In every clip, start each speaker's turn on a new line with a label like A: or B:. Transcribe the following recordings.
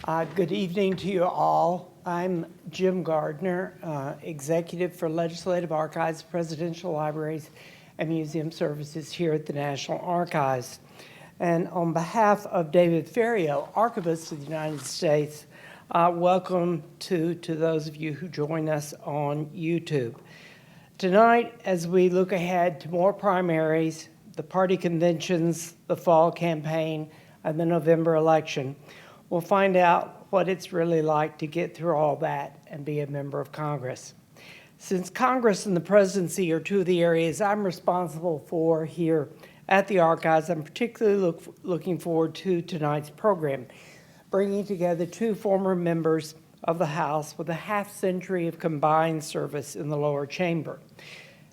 A: Good evening to you all. I'm Jim Gardner, Executive for Legislative Archives, Presidential Libraries, and Museum Services here at the National Archives. And on behalf of David Ferriero, Archivist of the United States, welcome to those of you who join us on YouTube. Tonight, as we look ahead to more primaries, the party conventions, the fall campaign, and the November election, we'll find out what it's really like to get through all that and be a member of Congress. Since Congress and the presidency are two of the areas I'm responsible for here at the Archives, I'm particularly looking forward to tonight's program, bringing together two former members of the House with a half-century of combined service in the lower chamber.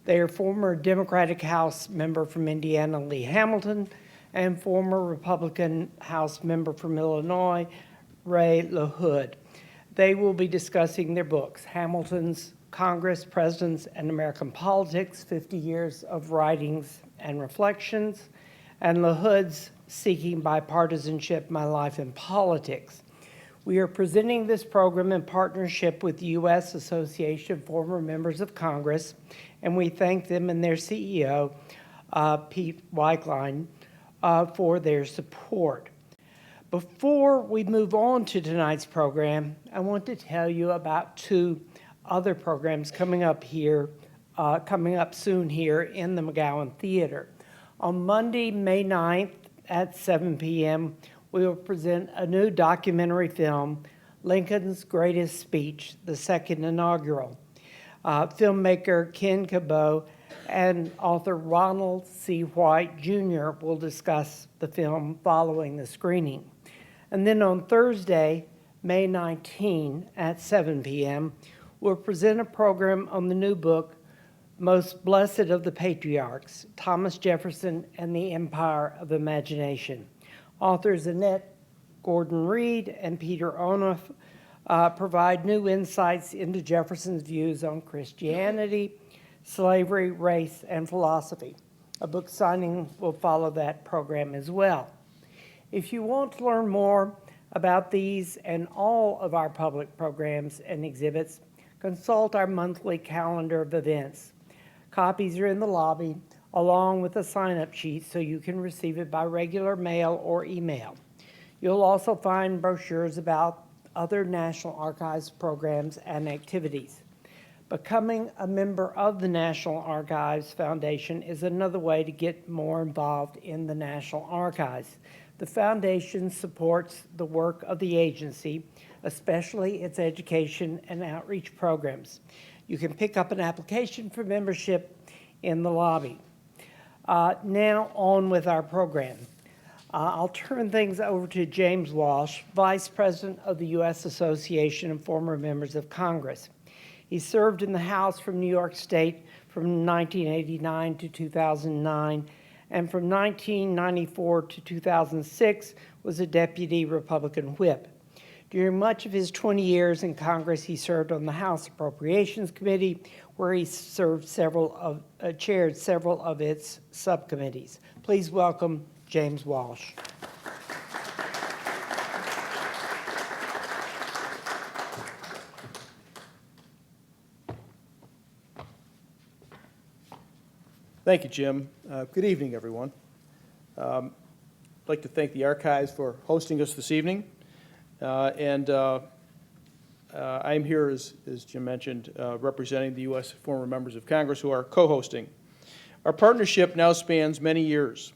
A: They are former Democratic House member from Indiana, Lee Hamilton, and former Republican House member from Illinois, Ray LaHood. They will be discussing their books, Hamilton's Congress, Presidents, and American Politics, 50 Years of Writings and Reflections, and LaHood's Seeking Bipartisanship, My Life in Politics. We are presenting this program in partnership with the U.S. Association of Former Members of Congress, and we thank them and their CEO, Pete Weichlein, for their support. Before we move on to tonight's program, I want to tell you about two other programs coming up soon here in the McGowan Theater. On Monday, May 9th at 7 p.m., we will present a new documentary film, Lincoln's Greatest Speech, the second inaugural. Filmmaker Ken Cabot and author Ronald C. White Jr. will discuss the film following the screening. And then on Thursday, May 19 at 7 p.m., we'll present a program on the new book, Most Blessed of the Patriarchs, Thomas Jefferson and the Empire of Imagination. Authors Annette Gordon-Reed and Peter Onuf provide new insights into Jefferson's views on Christianity, slavery, race, and philosophy. A book signing will follow that program as well. If you want to learn more about these and all of our public programs and exhibits, consult our monthly calendar of events. Copies are in the lobby, along with a sign-up sheet so you can receive it by regular mail or email. You'll also find brochures about other National Archives programs and activities. Becoming a member of the National Archives Foundation is another way to get more involved in the National Archives. The foundation supports the work of the agency, especially its education and outreach programs. You can pick up an application for membership in the lobby. Now on with our program. I'll turn things over to James Walsh, Vice President of the U.S. Association of Former Members of Congress. He served in the House from New York State from 1989 to 2009, and from 1994 to 2006 was a deputy Republican whip. During much of his 20 years in Congress, he served on the House Appropriations Committee, where he chaired several of its subcommittees. Please welcome James Walsh.
B: Thank you, Jim. Good evening, everyone. I'd like to thank the Archives for hosting us this evening. I'm here, as Jim mentioned, representing the U.S. former members of Congress who are co-hosting. Our partnership now spans many years,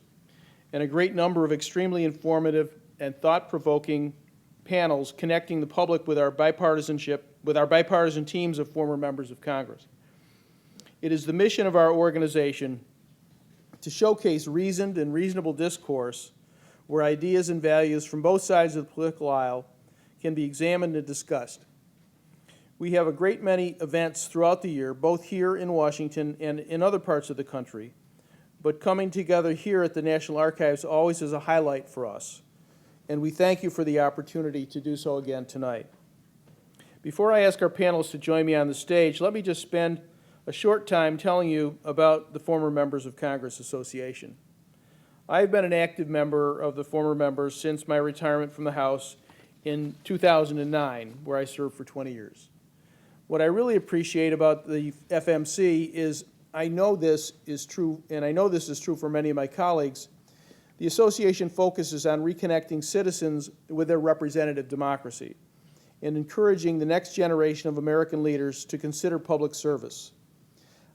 B: and a great number of extremely informative and thought-provoking panels connecting the public with our bipartisan teams of former members of Congress. It is the mission of our organization to showcase reasoned and reasonable discourse where ideas and values from both sides of the political aisle can be examined and discussed. We have a great many events throughout the year, both here in Washington and in other parts of the country, but coming together here at the National Archives always is a highlight for us, and we thank you for the opportunity to do so again tonight. Before I ask our panelists to join me on the stage, let me just spend a short time telling you about the Former Members of Congress Association. I've been an active member of the former members since my retirement from the House in 2009, where I served for 20 years. What I really appreciate about the FMC is I know this is true, and I know this is true for many of my colleagues. The association focuses on reconnecting citizens with their representative democracy and encouraging the next generation of American leaders to consider public service.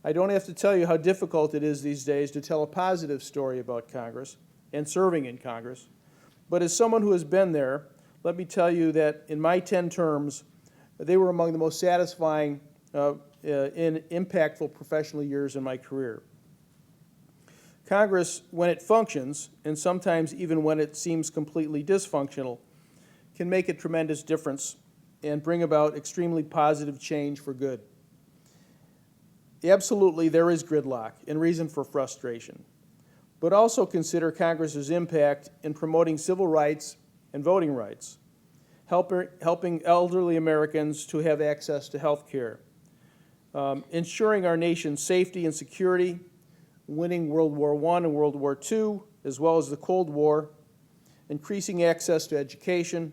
B: I don't have to tell you how difficult it is these days to tell a positive story about Congress and serving in Congress, but as someone who has been there, let me tell you that in my 10 terms, they were among the most satisfying and impactful professional years in my career. Congress, when it functions, and sometimes even when it seems completely dysfunctional, can make a tremendous difference and bring about extremely positive change for good. Absolutely, there is gridlock and reason for frustration, but also consider Congress's impact in promoting civil rights and voting rights, helping elderly Americans to have access to health care, ensuring our nation's safety and security, winning World War I and World War II, as well as the Cold War, increasing access to education,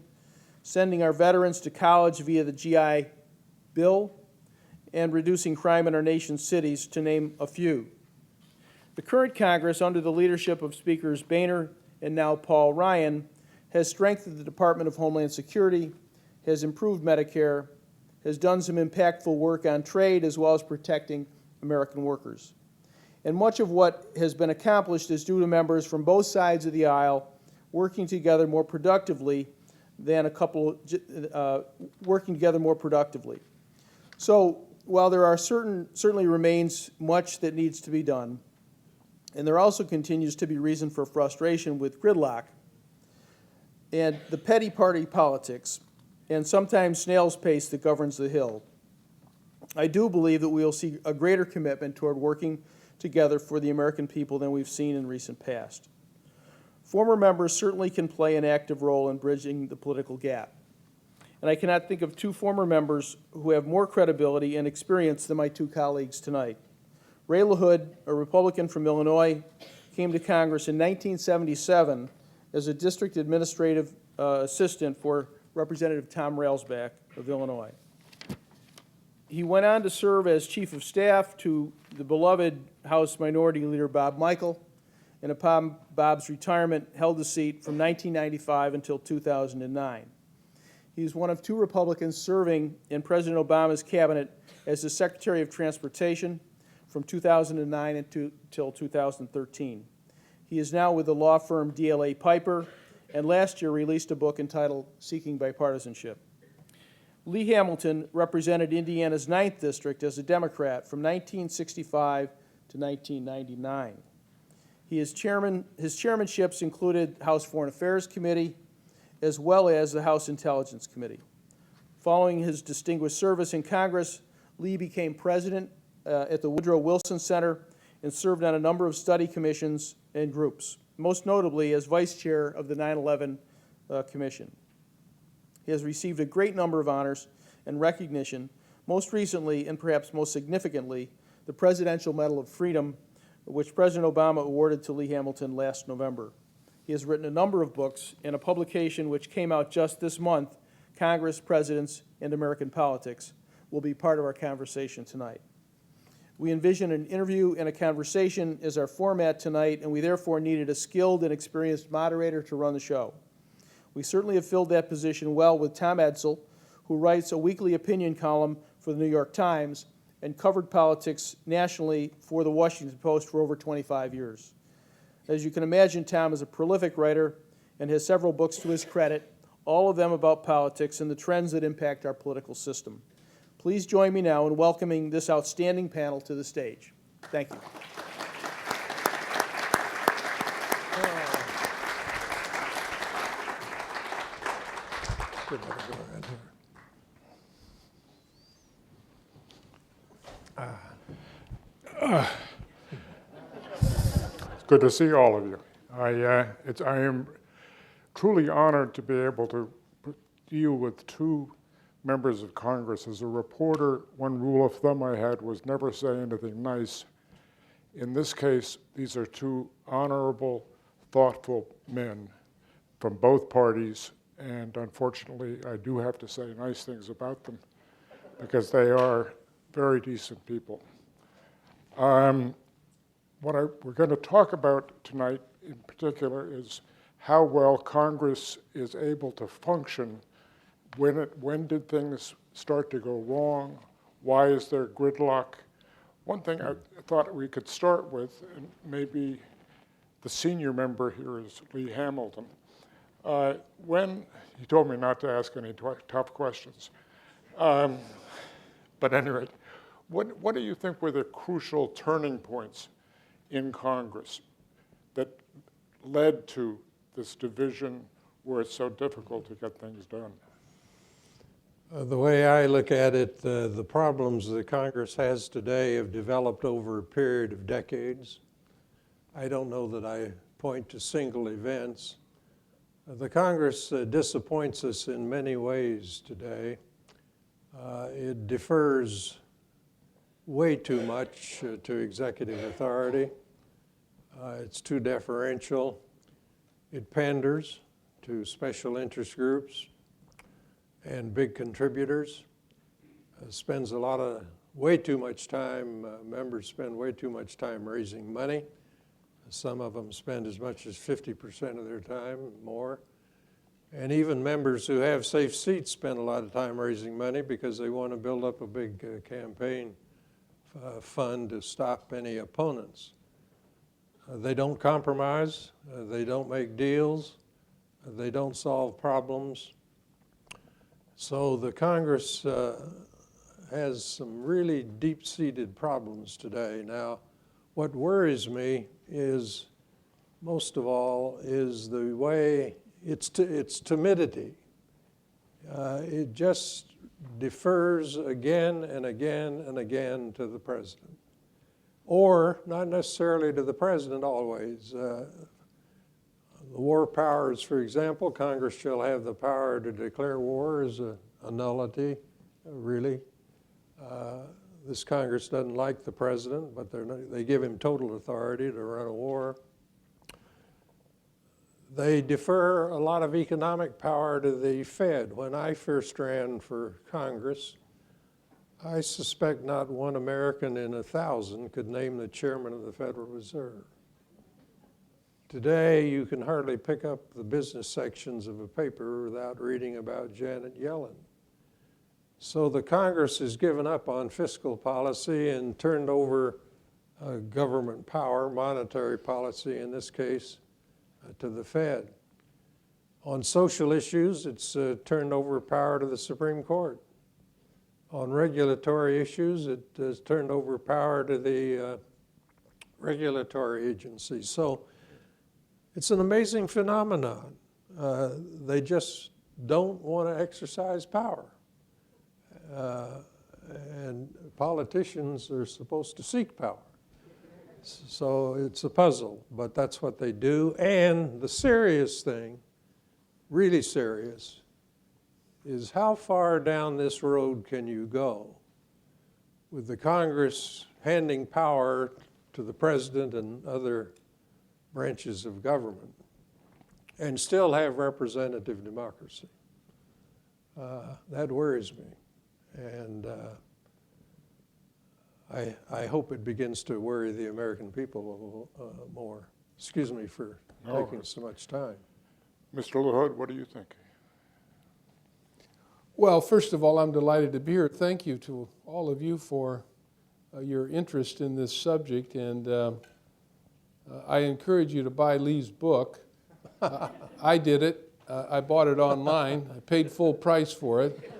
B: sending our veterans to college via the GI Bill, and reducing crime in our nation's cities, to name a few. The current Congress, under the leadership of Speakers Boehner and now Paul Ryan, has strengthened the Department of Homeland Security, has improved Medicare, has done some impactful work on trade as well as protecting American workers. And much of what has been accomplished is due to members from both sides of the aisle working together more productively than working together more productively. So while there are certainly remains much that needs to be done, and there also continues to be reason for frustration with gridlock and the petty party politics and sometimes snail's pace that governs the Hill, I do believe that we will see a greater commitment toward working together for the American people than we've seen in recent past. Former members certainly can play an active role in bridging the political gap. And I cannot think of two former members who have more credibility and experience than my two colleagues tonight. Ray LaHood, a Republican from Illinois, came to Congress in 1977 as a district administrative assistant for Representative Tom Railsback of Illinois. He went on to serve as chief of staff to the beloved House Minority Leader Bob Michel, and upon Bob's retirement, held the seat from 1995 until 2009. He is one of two Republicans serving in President Obama's cabinet as the Secretary of Transportation from 2009 until 2013. He is now with the law firm DLA Piper, and last year released a book entitled Seeking Bipartisanship. Lee Hamilton represented Indiana's 9th District as a Democrat from 1965 to 1999. His chairmanships included House Foreign Affairs Committee, as well as the House Intelligence Committee. Following his distinguished service in Congress, Lee became president at the Woodrow Wilson Center and served on a number of study commissions and groups, most notably as vice chair of the 9/11 Commission. He has received a great number of honors and recognition, most recently and perhaps most significantly, the Presidential Medal of Freedom, which President Obama awarded to Lee Hamilton last November. He has written a number of books and a publication which came out just this month, Congress, Presidents, and American Politics, will be part of our conversation tonight. We envision an interview and a conversation as our format tonight, and we therefore needed a skilled and experienced moderator to run the show. We certainly have filled that position well with Tom Edsall, who writes a weekly opinion column for the New York Times and covered politics nationally for the Washington Post for over 25 years. As you can imagine, Tom is a prolific writer and has several books to his credit, all of them about politics and the trends that impact our political system. Please join me now in welcoming this outstanding panel to the stage. Thank you.
C: Good to see all of you. I am truly honored to be able to deal with two members of Congress. As a reporter, one rule of thumb I had was never say anything nice. In this case, these are two honorable, thoughtful men from both parties, and unfortunately, I do have to say nice things about them because they are very decent people. We're going to talk about tonight in particular is how well Congress is able to function. When did things start to go wrong? Why is there gridlock? One thing I thought we could start with, and maybe the senior member here is Lee Hamilton. He told me not to ask any tough questions. But anyway, what do you think were the crucial turning points in Congress that led to this division where it's so difficult to get things done?
D: The way I look at it, the problems that Congress has today have developed over a period of decades. I don't know that I point to single events. The Congress disappoints us in many ways today. It defers way too much to executive authority. It's too deferential. It panders to special interest groups and big contributors. Spends way too much time, members spend way too much time raising money. Some of them spend as much as 50% of their time, more. And even members who have safe seats spend a lot of time raising money because they want to build up a big campaign fund to stop any opponents. They don't compromise, they don't make deals, they don't solve problems. So the Congress has some really deep-seated problems today. Now, what worries me is, most of all, is the way it's timidity. It just defers again and again and again to the president. Or not necessarily to the president always. The war powers, for example, Congress shall have the power to declare war as a nullity, really. This Congress doesn't like the president, but they give him total authority to run a war. They defer a lot of economic power to the Fed. When I first ran for Congress, I suspect not one American in 1,000 could name the chairman of the Federal Reserve. Today, you can hardly pick up the business sections of a paper without reading about Janet Yellen. So the Congress has given up on fiscal policy and turned over government power, monetary policy in this case, to the Fed. On social issues, it's turned over power to the Supreme Court. On regulatory issues, it has turned over power to the regulatory agencies. So it's an amazing phenomenon. They just don't want to exercise power. And politicians are supposed to seek power. So it's a puzzle, but that's what they do. And the serious thing, really serious, is how far down this road can you go with the Congress handing power to the president and other branches of government and still have representative democracy? That worries me. And I hope it begins to worry the American people more. Excuse me for taking so much time.
C: Mr. LaHood, what do you think?
E: Well, first of all, I'm delighted to be here. Thank you to all of you for your interest in this subject, and I encourage you to buy Lee's book. I did it. I bought it online. I paid full price for it.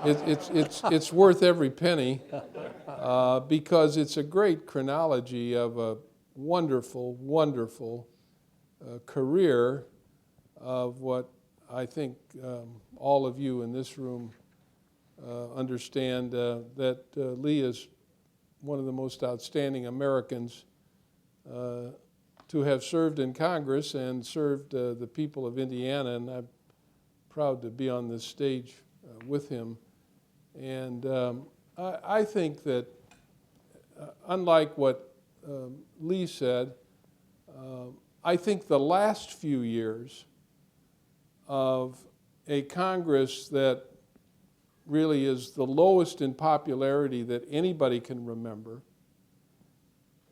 E: It's worth every penny because it's a great chronology of a wonderful, wonderful career of what I think all of you in this room understand that Lee is one of the most outstanding Americans to have served in Congress and served the people of Indiana, and I'm proud to be on this stage with him. And I think that unlike what Lee said, I think the last few years of a Congress that really is the lowest in popularity that anybody can remember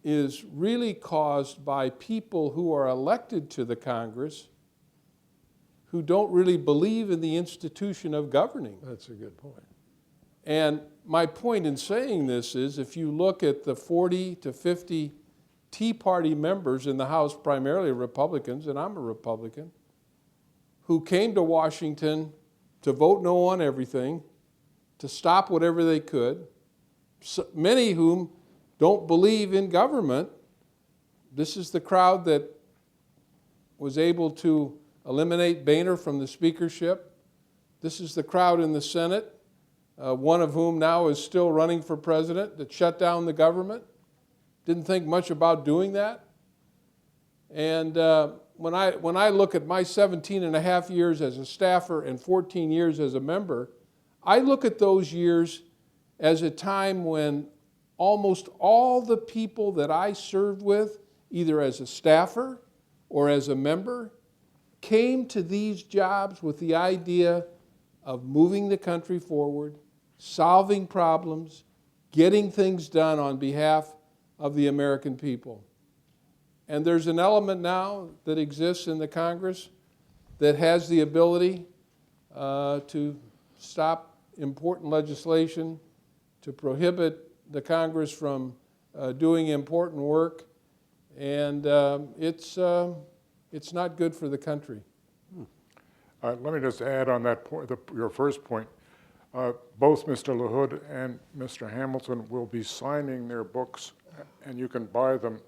E: is really caused by people who are elected to the Congress who don't really believe in the institution of governing.
D: That's a good point.
E: And my point in saying this is, if you look at the 40 to 50 Tea Party members in the House, primarily Republicans, and I'm a Republican, who came to Washington to vote no on everything, to stop whatever they could, many whom don't believe in government. This is the crowd that was able to eliminate Boehner from the speakership. This is the crowd in the Senate, one of whom now is still running for president, that shut down the government. Didn't think much about doing that. And when I look at my 17 and a half years as a staffer and 14 years as a member, I look at those years as a time when almost all the people that I served with, either as a staffer or as a member, came to these jobs with the idea of moving the country forward, solving problems, getting things done on behalf of the American people. And there's an element now that exists in the Congress that has the ability to stop important legislation, to prohibit the Congress from doing important work, and it's not good for the country.
C: Let me just add on that point, your first point. Both Mr. LaHood and Mr. Hamilton will be signing their books, and you can buy them.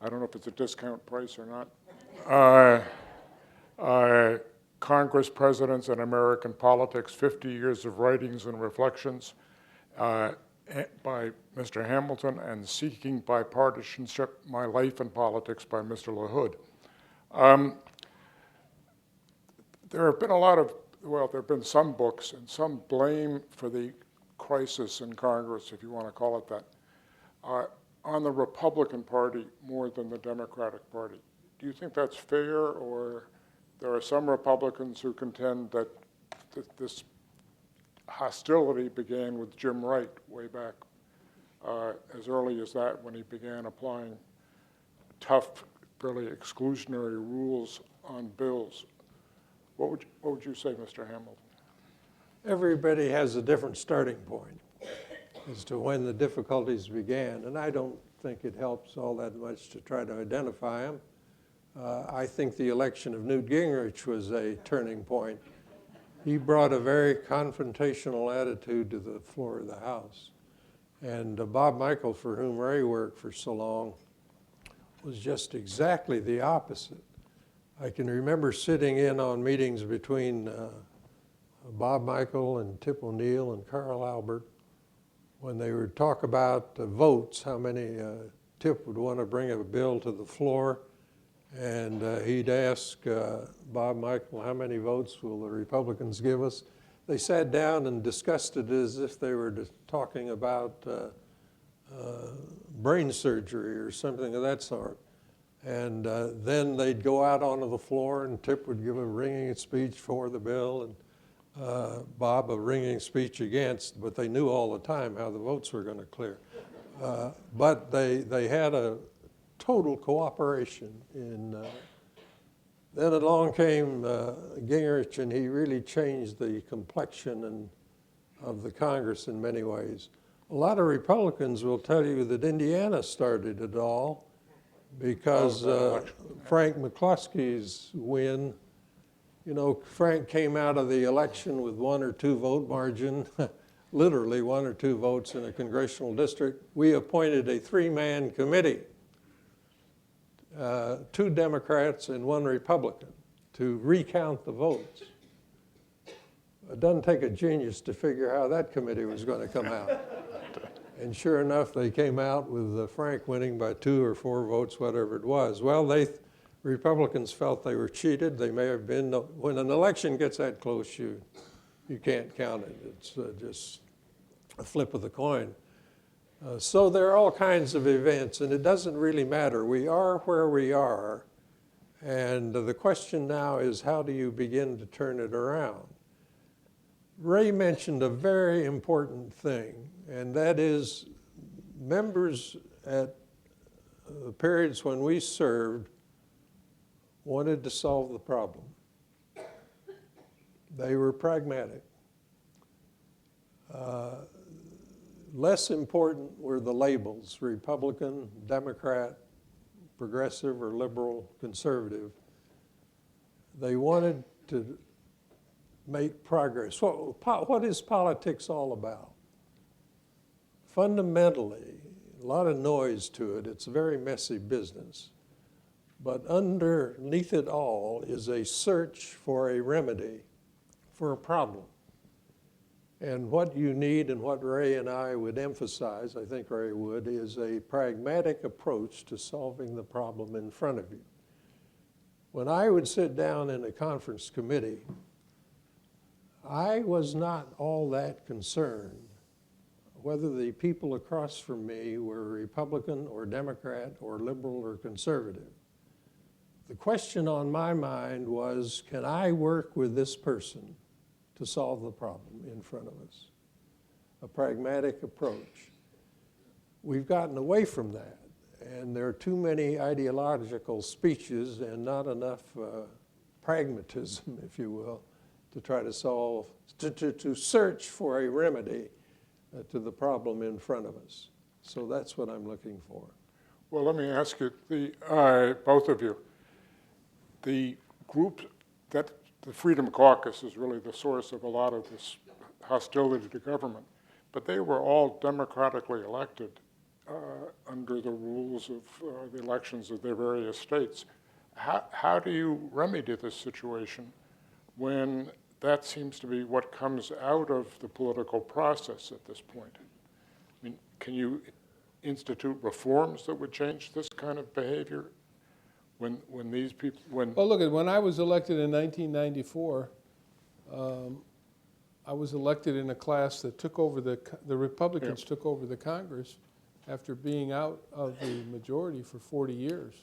C: I don't know if it's a discount price or not. Congress, Presidents, and American Politics, 50 Years of Writings and Reflections by Mr. Hamilton, and Seeking Bipartisanship, My Life in Politics by Mr. LaHood. There have been there have been some books and some blame for the crisis in Congress, if you want to call it that, on the Republican Party more than the Democratic Party. Do you think that's fair, or there are some Republicans who contend that this hostility began with Jim Wright way back as early as that, when he began applying tough, fairly exclusionary rules on bills? What would you say, Mr. Hamilton?
D: Everybody has a different starting point as to when the difficulties began, and I don't think it helps all that much to try to identify them. I think the election of Newt Gingrich was a turning point. He brought a very confrontational attitude to the floor of the House. And Bob Michel, for whom Ray worked for so long, was just exactly the opposite. I can remember sitting in on meetings between Bob Michel and Tip O'Neill and Carl Albert when they would talk about votes, how many Tip would want to bring a bill to the floor, and he'd ask Bob Michel, how many votes will the Republicans give us? They sat down and discussed it as if they were talking about brain surgery or something of that sort. And then they'd go out onto the floor, and Tip would give a ringing speech for the bill, and Bob a ringing speech against, but they knew all the time how the votes were going to clear. But they had a total cooperation. Then along came Gingrich, and he really changed the complexion of the Congress in many ways. A lot of Republicans will tell you that Indiana started it all, because Frank McCluskey's win, you know, Frank came out of the election with 1 or 2 vote margin, literally 1 or 2 votes in a congressional district. We appointed a 3-man committee, 2 Democrats and 1 Republican, to recount the votes. It doesn't take a genius to figure how that committee was going to come out. And sure enough, they came out with Frank winning by 2 or 4 votes, whatever it was. Well, Republicans felt they were cheated. They may have been. When an election gets that close, you can't count it. It's just a flip of the coin. So there are all kinds of events, and it doesn't really matter. We are where we are, And the question now is, how do you begin to turn it around? Ray mentioned a very important thing, and that is members at the periods when we served wanted to solve the problem. They were pragmatic. Less important were the labels, Republican, Democrat, progressive or liberal, conservative. They wanted to make progress. What is politics all about? Fundamentally, a lot of noise to it. It's a very messy business. But underneath it all is a search for a remedy for a problem. And what you need, and what Ray and I would emphasize, I think Ray would, is a pragmatic approach to solving the problem in front of you. When I would sit down in a conference committee, I was not all that concerned whether the people across from me were Republican or Democrat or liberal or conservative. The question on my mind was, can I work with this person to solve the problem in front of us? A pragmatic approach. We've gotten away from that, and there are too many ideological speeches and not enough pragmatism, if you will, to try to solve, to search for a remedy to the problem in front of us. So that's what I'm looking for.
C: Well, let me ask you, both of you, the group that the Freedom Caucus is really the source of a lot of this hostility to government, but they were all democratically elected under the rules of the elections of their various states. How do you remedy this situation when that seems to be what comes out of the political process at this point? I mean, can you institute reforms that would change this kind of behavior when these people,
E: Well, look, when I was elected in 1994, I was elected in a class that took over the Republicans took over the Congress after being out of the majority for 40 years.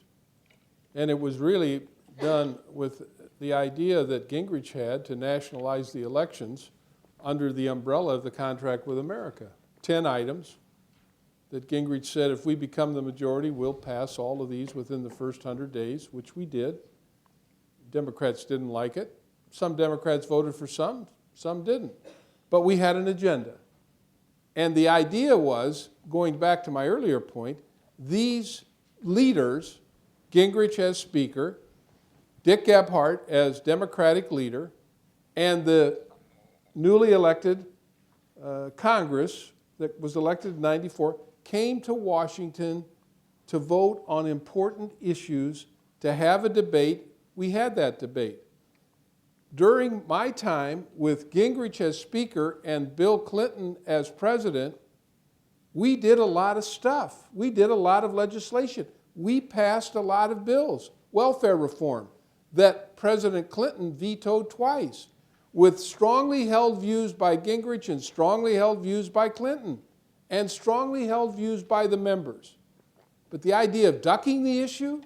E: And it was really done with the idea that Gingrich had to nationalize the elections under the umbrella of the Contract with America. 10 items that Gingrich said, if we become the majority, we'll pass all of these within the first 100 days, which we did. Democrats didn't like it. Some Democrats voted for some didn't. But we had an agenda. And the idea was, going back to my earlier point, these leaders, Gingrich as Speaker, Dick Gephardt as Democratic leader, and the newly elected Congress that was elected in '94, came to Washington to vote on important issues, to have a debate. We had that debate. During my time with Gingrich as Speaker and Bill Clinton as President, we did a lot of stuff. We did a lot of legislation. We passed a lot of bills, welfare reform, that President Clinton vetoed twice, with strongly held views by Gingrich and strongly held views by Clinton, and strongly held views by the members. But the idea of ducking the issue,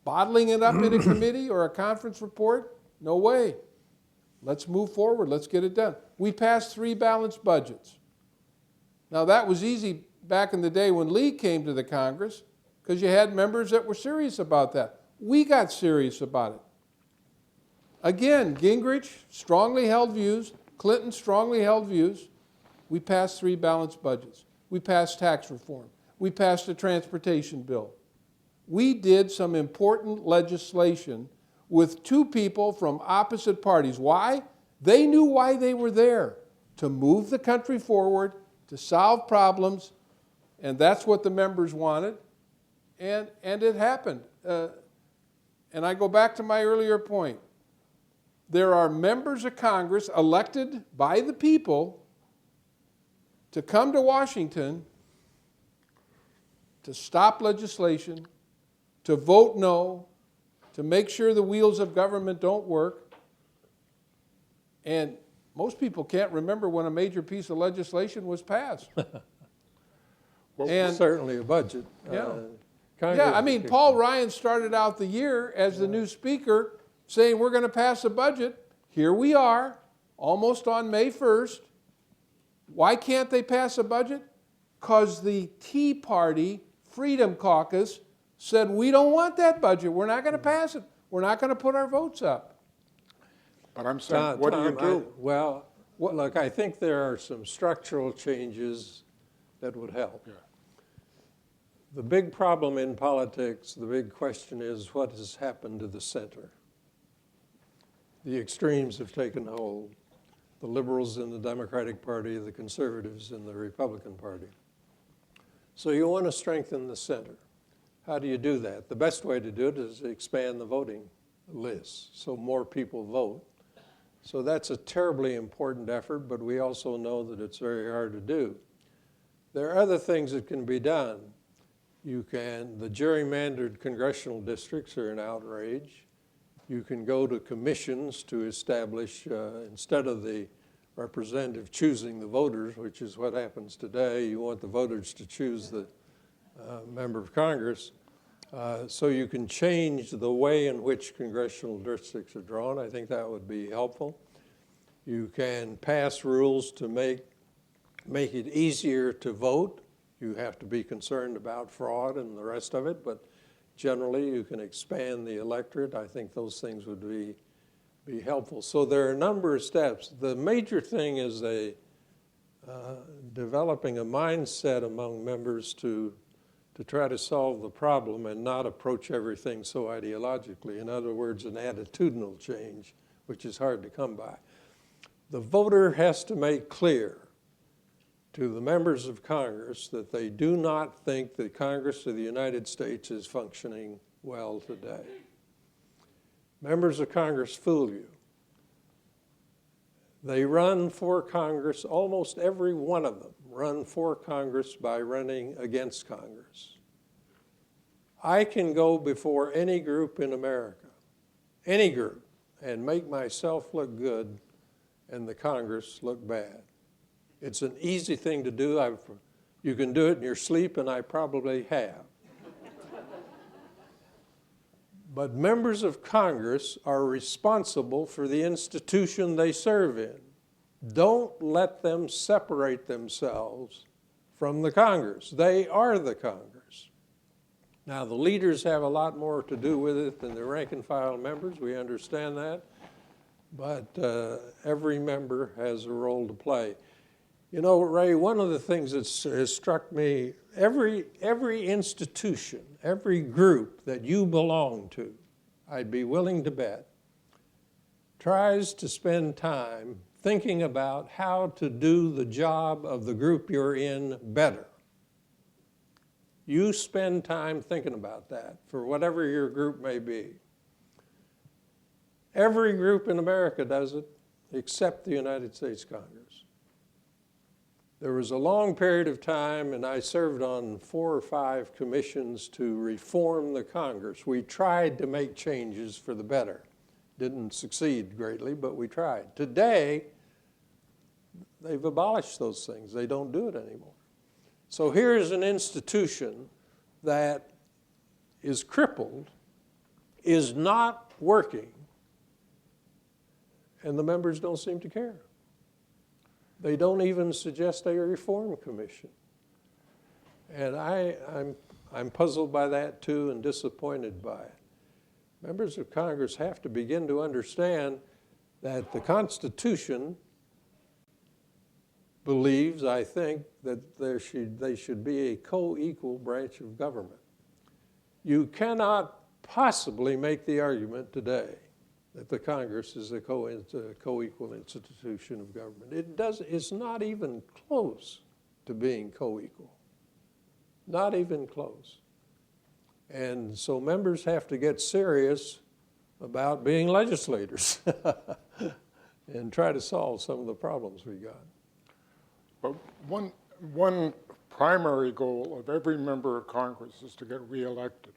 E: bottling it up in a committee or a conference report, no way. Let's move forward, let's get it done. We passed 3 balanced budgets. Now that was easy back in the day when Lee came to the Congress, because you had members that were serious about that. We got serious about it. Again, Gingrich, strongly held views, Clinton, strongly held views. We passed 3 balanced budgets. We passed tax reform. We passed a transportation bill. We did some important legislation with 2 people from opposite parties. Why? They knew why they were there, to move the country forward, to solve problems, and that's what the members wanted, and it happened. And I go back to my earlier point. There are members of Congress elected by the people to come to Washington to stop legislation, to vote no, to make sure the wheels of government don't work. And most people can't remember when a major piece of legislation was passed.
D: And certainly a budget.
E: Yeah. Yeah, I mean, Paul Ryan started out the year as the new speaker saying we're going to pass a budget. Here we are, almost on May 1st. Why can't they pass a budget? Because the Tea Party Freedom Caucus said we don't want that budget. We're not going to pass it. We're not going to put our votes up.
C: But I'm saying, what do you do?
D: Look, I think there are some structural changes that would help.
C: Yeah.
D: The big problem in politics, the big question is what has happened to the center? The extremes have taken hold. The liberals in the Democratic Party, the conservatives in the Republican Party. So you want to strengthen the center. How do you do that? The best way to do it is to expand the voting list so more people vote. So that's a terribly important effort, but we also know that it's very hard to do. There are other things that can be done. The gerrymandered congressional districts are an outrage. You can go to commissions to establish, instead of the representative choosing the voters, which is what happens today, you want the voters to choose the member of Congress. So you can change the way in which congressional districts are drawn. I think that would be helpful. You can pass rules to make it easier to vote. You have to be concerned about fraud and the rest of it, but generally you can expand the electorate. I think those things would be helpful. So there are a number of steps. The major thing is developing a mindset among members to try to solve the problem and not approach everything so ideologically. In other words, an attitudinal change, which is hard to come by. The voter has to make clear to the members of Congress that they do not think the Congress of the United States is functioning well today. Members of Congress fool you. They run for Congress, almost every one of them run for Congress by running against Congress. I can go before any group in America, any group, and make myself look good and the Congress look bad. It's an easy thing to do. You can do it in your sleep, and I probably have. But members of Congress are responsible for the institution they serve in. Don't let them separate themselves from the Congress. They are the Congress. Now, the leaders have a lot more to do with it than the rank and file members. We understand that. But every member has a role to play. You know, Ray, one of the things that has struck me, every institution, every group that you belong to, I'd be willing to bet, tries to spend time thinking about how to do the job of the group you're in better. You spend time thinking about that for whatever your group may be. Every group in America does it, except the United States Congress. There was a long period of time, and I served on 4 or 5 commissions to reform the Congress. We tried to make changes for the better. Didn't succeed greatly, but we tried. Today, they've abolished those things. They don't do it anymore. So here's an institution that is crippled, is not working, and the members don't seem to care. They don't even suggest a reform commission. And I'm puzzled by that too and disappointed by it. Members of Congress have to begin to understand that the Constitution believes, I think, that they should be a co-equal branch of government. You cannot possibly make the argument today that the Congress is a co-equal institution of government. It's not even close to being co-equal. Not even close. And so members have to get serious about being legislators and try to solve some of the problems we got.
C: But one primary goal of every member of Congress is to get reelected.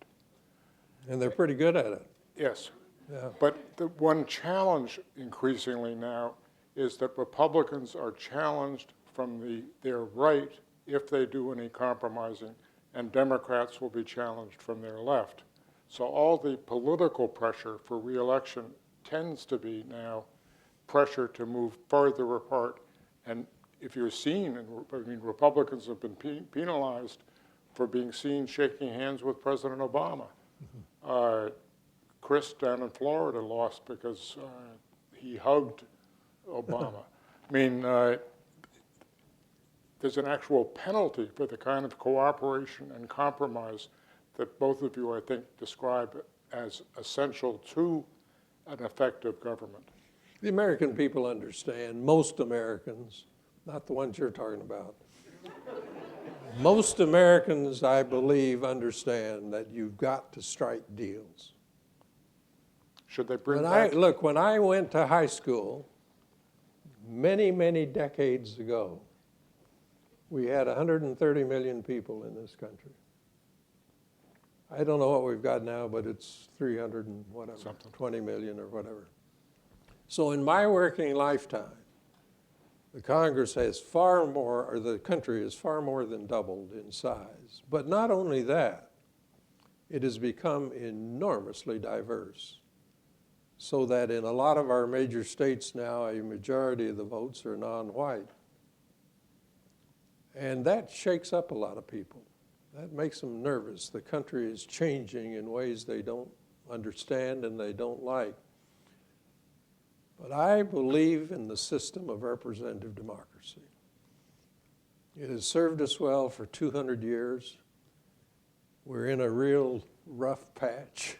D: And they're pretty good at it.
C: Yes.
D: Yeah.
C: But the one challenge increasingly now is that Republicans are challenged from their right, if they do any compromising, and Democrats will be challenged from their left. So all the political pressure for reelection tends to be now pressure to move further apart. And if you're seen, Republicans have been penalized for being seen shaking hands with President Obama. Chris down in Florida lost because he hugged Obama. There's an actual penalty for the kind of cooperation and compromise that both of you, I think, describe as essential to an effective government.
D: The American people understand, most Americans, not the ones you're talking about. Most Americans, I believe, understand that you've got to strike deals.
C: Should they bring
D: When
C: back?
D: when I went to high school, many, many decades ago, we had 130 million people in this country. I don't know what we've got now, but it's 300 and whatever,
C: Something.
D: 20 million or whatever. So in my working lifetime, the Congress has far more, or the country has far more than doubled in size. But not only that, it has become enormously diverse. So that in a lot of our major states now, a majority of the votes are non-white. And that shakes up a lot of people. That makes them nervous. The country is changing in ways they don't understand and they don't like. But I believe in the system of representative democracy. It has served us well for 200 years. We're in a real rough patch,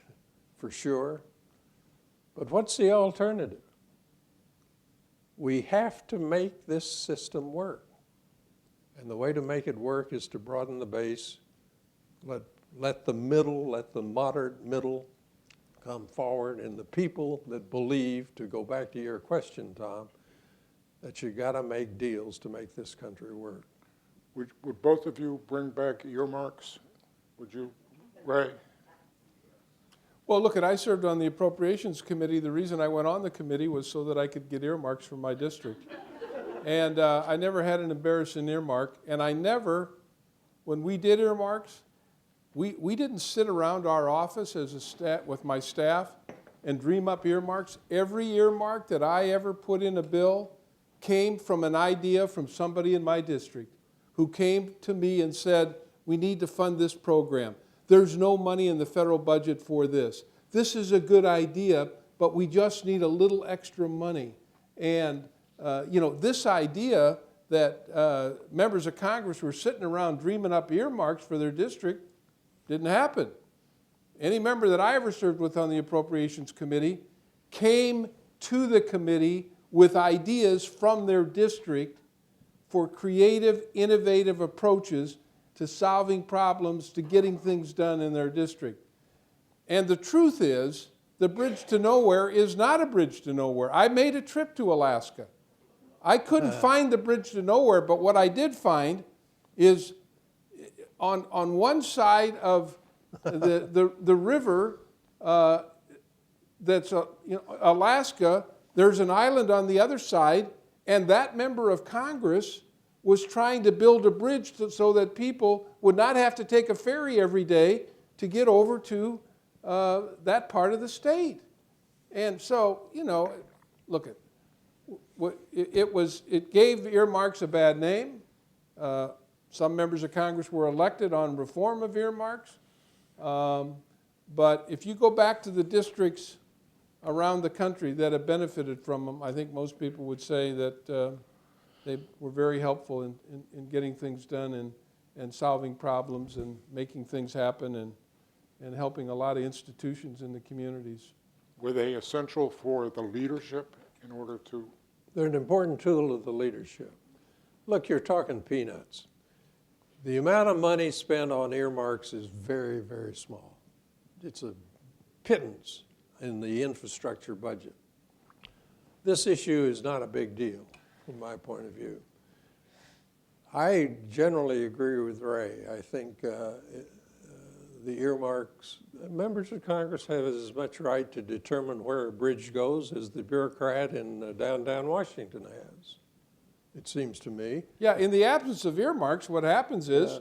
D: for sure. But what's the alternative? We have to make this system work. And the way to make it work is to broaden the base, let the middle, let the moderate middle come forward, and the people that believe, to go back to your question, Tom, that you got to make deals to make this country work.
C: Would both of you bring back earmarks? Would you, Ray?
E: Well, look, I served on the Appropriations Committee. The reason I went on the committee was so that I could get earmarks from my district. And I never had an embarrassing earmark. And I never, when we did earmarks, we didn't sit around our office as a staff, with my staff and dream up earmarks. Every earmark that I ever put in a bill came from an idea from somebody in my district who came to me and said, we need to fund this program. There's no money in the federal budget for this. This is a good idea, but we just need a little extra money. And this idea that members of Congress were sitting around dreaming up earmarks for their district didn't happen. Any member that I ever served with on the Appropriations Committee came to the committee with ideas from their district for creative, innovative approaches to solving problems, to getting things done in their district. And the truth is, the bridge to nowhere is not a bridge to nowhere. I made a trip to Alaska. I couldn't find the bridge to nowhere, but what I did find is on one side of the river that's Alaska, there's an island on the other side, and that member of Congress was trying to build a bridge so that people would not have to take a ferry every day to get over to that part of the state. And so, look, it gave earmarks a bad name. Some members of Congress were elected on reform of earmarks. But if you go back to the districts around the country that have benefited from them, I think most people would say that they were very helpful in getting things done and solving problems and making things happen and helping a lot of institutions in the communities.
C: Were they essential for the leadership in order to?
D: They're an important tool of the leadership. Look, you're talking peanuts. The amount of money spent on earmarks is very, very small. It's a pittance in the infrastructure budget. This issue is not a big deal from my point of view. I generally agree with Ray. I think the earmarks, members of Congress have as much right to determine where a bridge goes as the bureaucrat in downtown Washington has, it seems to me.
E: Yeah, in the absence of earmarks, what happens is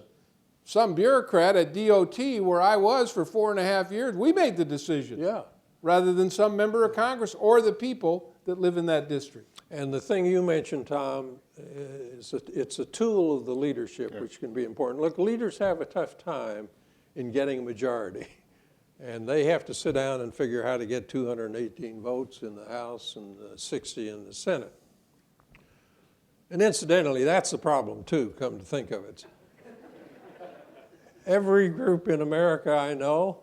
E: some bureaucrat at DOT where I was for 4.5 years, we made the decision.
D: Yeah.
E: Rather than some member of Congress or the people that live in that district.
D: And the thing you mentioned, Tom, is it's a tool of the leadership, which can be important. Look, leaders have a tough time in getting a majority. And they have to sit down and figure how to get 218 votes in the House and 60 in the Senate. And incidentally, that's the problem too, come to think of it. Every group in America I know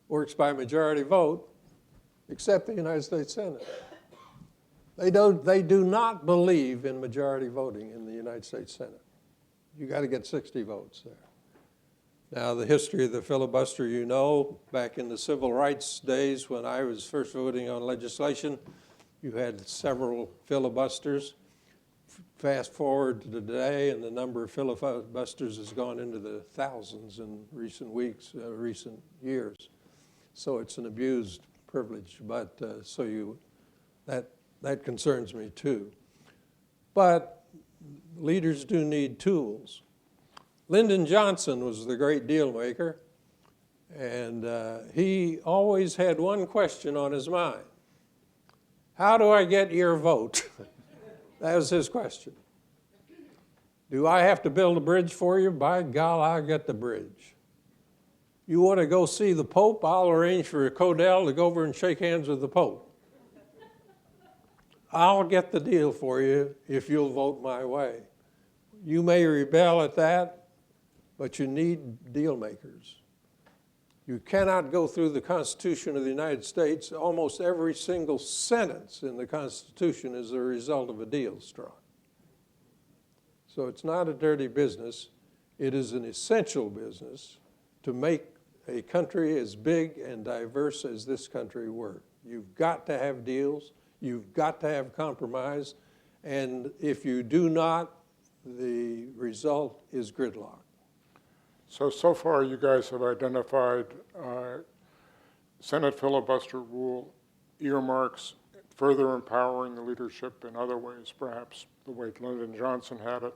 D: works by majority vote, except the United States Senate. They do not believe in majority voting in the United States Senate. You got to get 60 votes there. Now, the history of the filibuster, you know, back in the civil rights days when I was first voting on legislation, you had several filibusters. Fast forward to today, and the number of filibusters has gone into the thousands in recent weeks, recent years. So it's an abused privilege, but that concerns me too. But leaders do need tools. Lyndon Johnson was the great deal maker, and he always had one question on his mind. How do I get your vote? That was his question. Do I have to build a bridge for you? By God, I'll get the bridge. You want to go see the Pope? I'll arrange for Codell to go over and shake hands with the Pope. I'll get the deal for you if you'll vote my way. You may rebel at that, but you need deal makers. You cannot go through the Constitution of the United States. Almost every single sentence in the Constitution is a result of a deal struck. So it's not a dirty business. It is an essential business to make a country as big and diverse as this country work. You've got to have deals. You've got to have compromise. And if you do not, the result is gridlock.
C: So far you guys have identified Senate filibuster rule, earmarks, further empowering the leadership in other ways, perhaps the way Lyndon Johnson had it,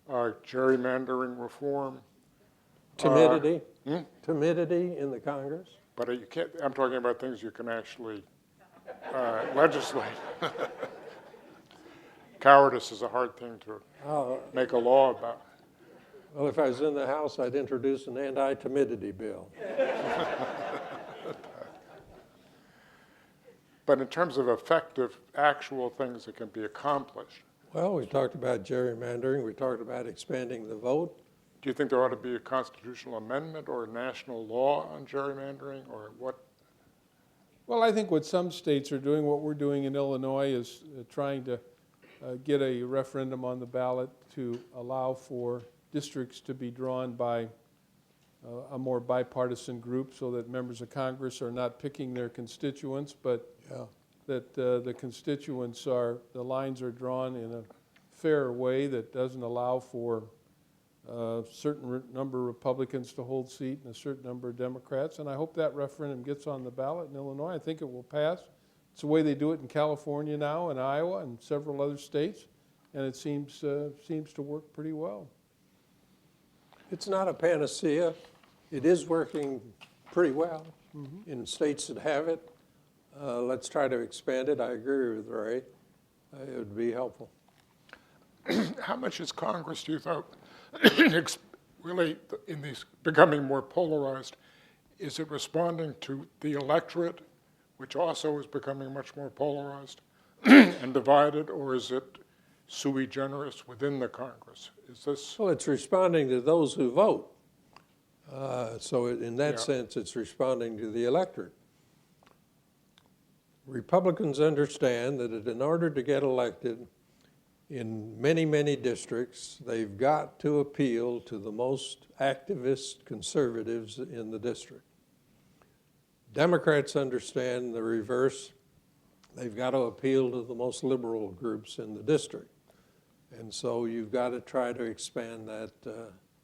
C: gerrymandering reform.
D: Timidity, timidity in the Congress.
C: But you can't, I'm talking about things you can actually legislate. Cowardice is a hard thing to make a law about.
D: Well, if I was in the House, I'd introduce an anti-timidity bill.
C: But in terms of effective, actual things that can be accomplished,
D: Well, we talked about gerrymandering. We talked about expanding the vote.
C: do you think there ought to be a constitutional amendment or a national law on gerrymandering, or what?
E: Well, I think what some states are doing, what we're doing in Illinois, is trying to get a referendum on the ballot to allow for districts to be drawn by a more bipartisan group so that members of Congress are not picking their constituents, but that the constituents the lines are drawn in a fair way that doesn't allow for a certain number of Republicans to hold seat and a certain number of Democrats. And I hope that referendum gets on the ballot in Illinois. I think it will pass. It's the way they do it in California now, and Iowa, and several other states, and it seems to work pretty well.
D: It's not a panacea. It is working pretty well in states that have it. Let's try to expand it. I agree with Ray. It would be helpful.
C: How much is Congress, do you think, really in these becoming more polarized, is it responding to the electorate, which also is becoming much more polarized and divided, or is it sui generis within the Congress? Is this?
D: Well, it's responding to those who vote. So in that
C: Yeah.
D: sense, it's responding to the electorate. Republicans understand that in order to get elected in many, many districts, they've got to appeal to the most activist conservatives in the district. Democrats understand the reverse. They've got to appeal to the most liberal groups in the district. And so you've got to try to expand that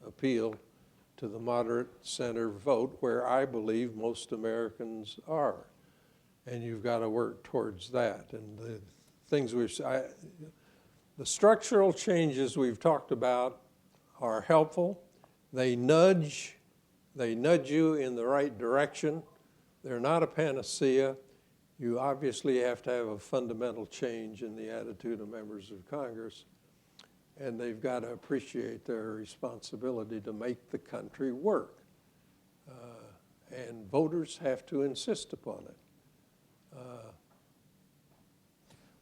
D: appeal to the moderate center vote, where I believe most Americans are. And you've got to work towards that. And the things the structural changes we've talked about are helpful. They nudge you in the right direction. They're not a panacea. You obviously have to have a fundamental change in the attitude of members of Congress, and they've got to appreciate their responsibility to make the country work. And voters have to insist upon it.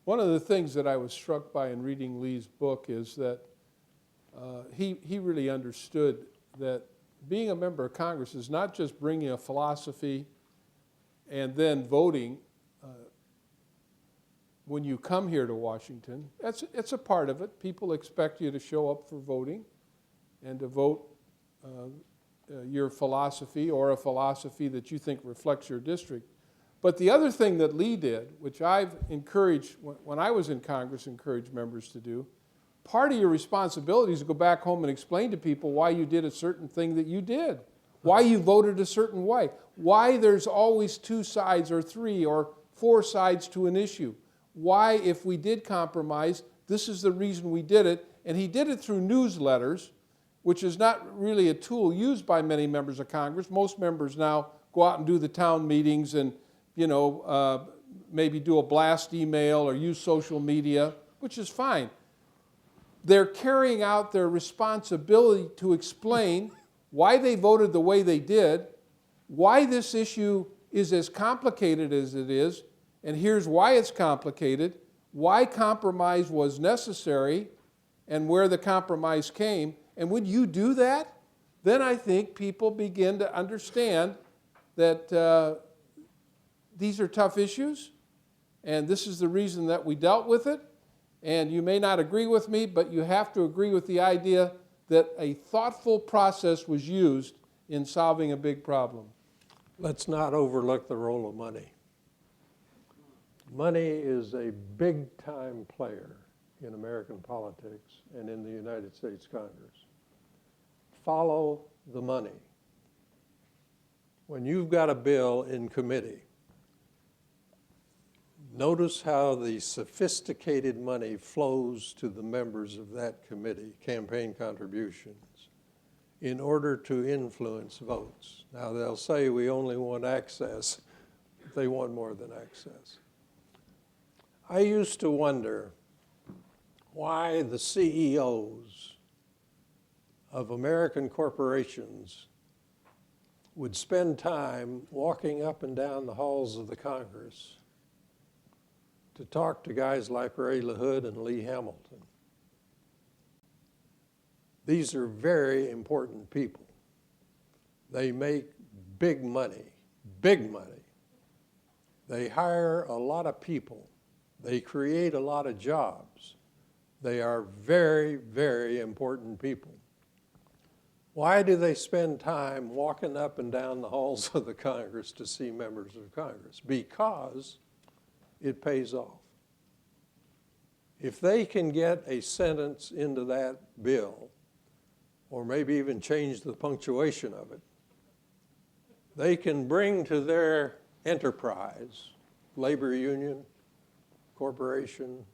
E: One of the things that I was struck by in reading Lee's book is that he really understood that being a member of Congress is not just bringing a philosophy and then voting when you come here to Washington. It's a part of it. People expect you to show up for voting and to vote your philosophy or a philosophy that you think reflects your district. But the other thing that Lee did, which I've encouraged, when I was in Congress, encouraged members to do, part of your responsibility is to go back home and explain to people why you did a certain thing that you did, why you voted a certain way, why there's always 2 sides or 3 or 4 sides to an issue, why if we did compromise, this is the reason we did it. And he did it through newsletters, which is not really a tool used by many members of Congress. Most members now go out and do the town meetings and, maybe do a blast email or use social media, which is fine. They're carrying out their responsibility to explain why they voted the way they did, why this issue is as complicated as it is, and here's why it's complicated, why compromise was necessary, and where the compromise came. And when you do that, then I think people begin to understand that these are tough issues, and this is the reason that we dealt with it. And you may not agree with me, but you have to agree with the idea that a thoughtful process was used in solving a big problem.
D: Let's not overlook the role of money. Money is a big-time player in American politics and in the United States Congress. Follow the money. When you've got a bill in committee, notice how the sophisticated money flows to the members of that committee, campaign contributions, in order to influence votes. Now, they'll say we only want access, but they want more than access. I used to wonder why the CEOs of American corporations would spend time walking up and down the halls of the Congress to talk to guys like Ray LaHood and Lee Hamilton. These are very important people. They make big money, big money. They hire a lot of people. They create a lot of jobs. They are very, very important people. Why do they spend time walking up and down the halls of the Congress to see members of Congress? Because it pays off. If they can get a sentence into that bill, or maybe even change the punctuation of it, they can bring to their enterprise, labor union, corporation,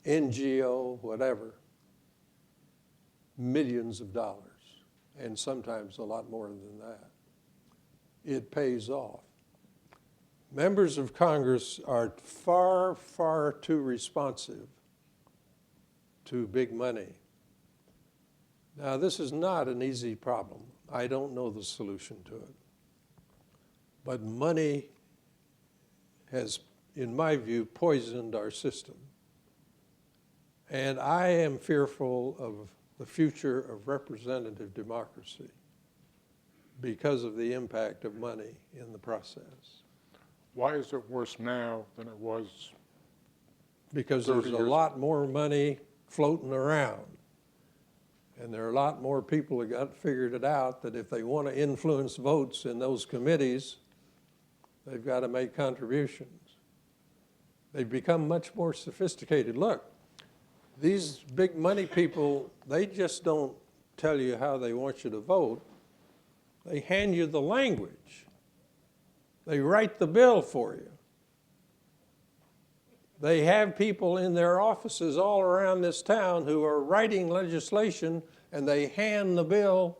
D: NGO, whatever, millions of dollars, and sometimes a lot more than that. It pays off. Members of Congress are far, far too responsive to big money. Now, this is not an easy problem. I don't know the solution to it. But money has, in my view, poisoned our system. And I am fearful of the future of representative democracy because of the impact of money in the process.
C: Why is it worse now than it was?
D: Because there's
C: 30
D: a
C: years
D: lot more money floating around. And there are a lot more people that got figured it out that if they want to influence votes in those committees, they've got to make contributions. They've become much more sophisticated. Look, these big money people, they just don't tell you how they want you to vote. They hand you the language. They write the bill for you. They have people in their offices all around this town who are writing legislation, and they hand the bill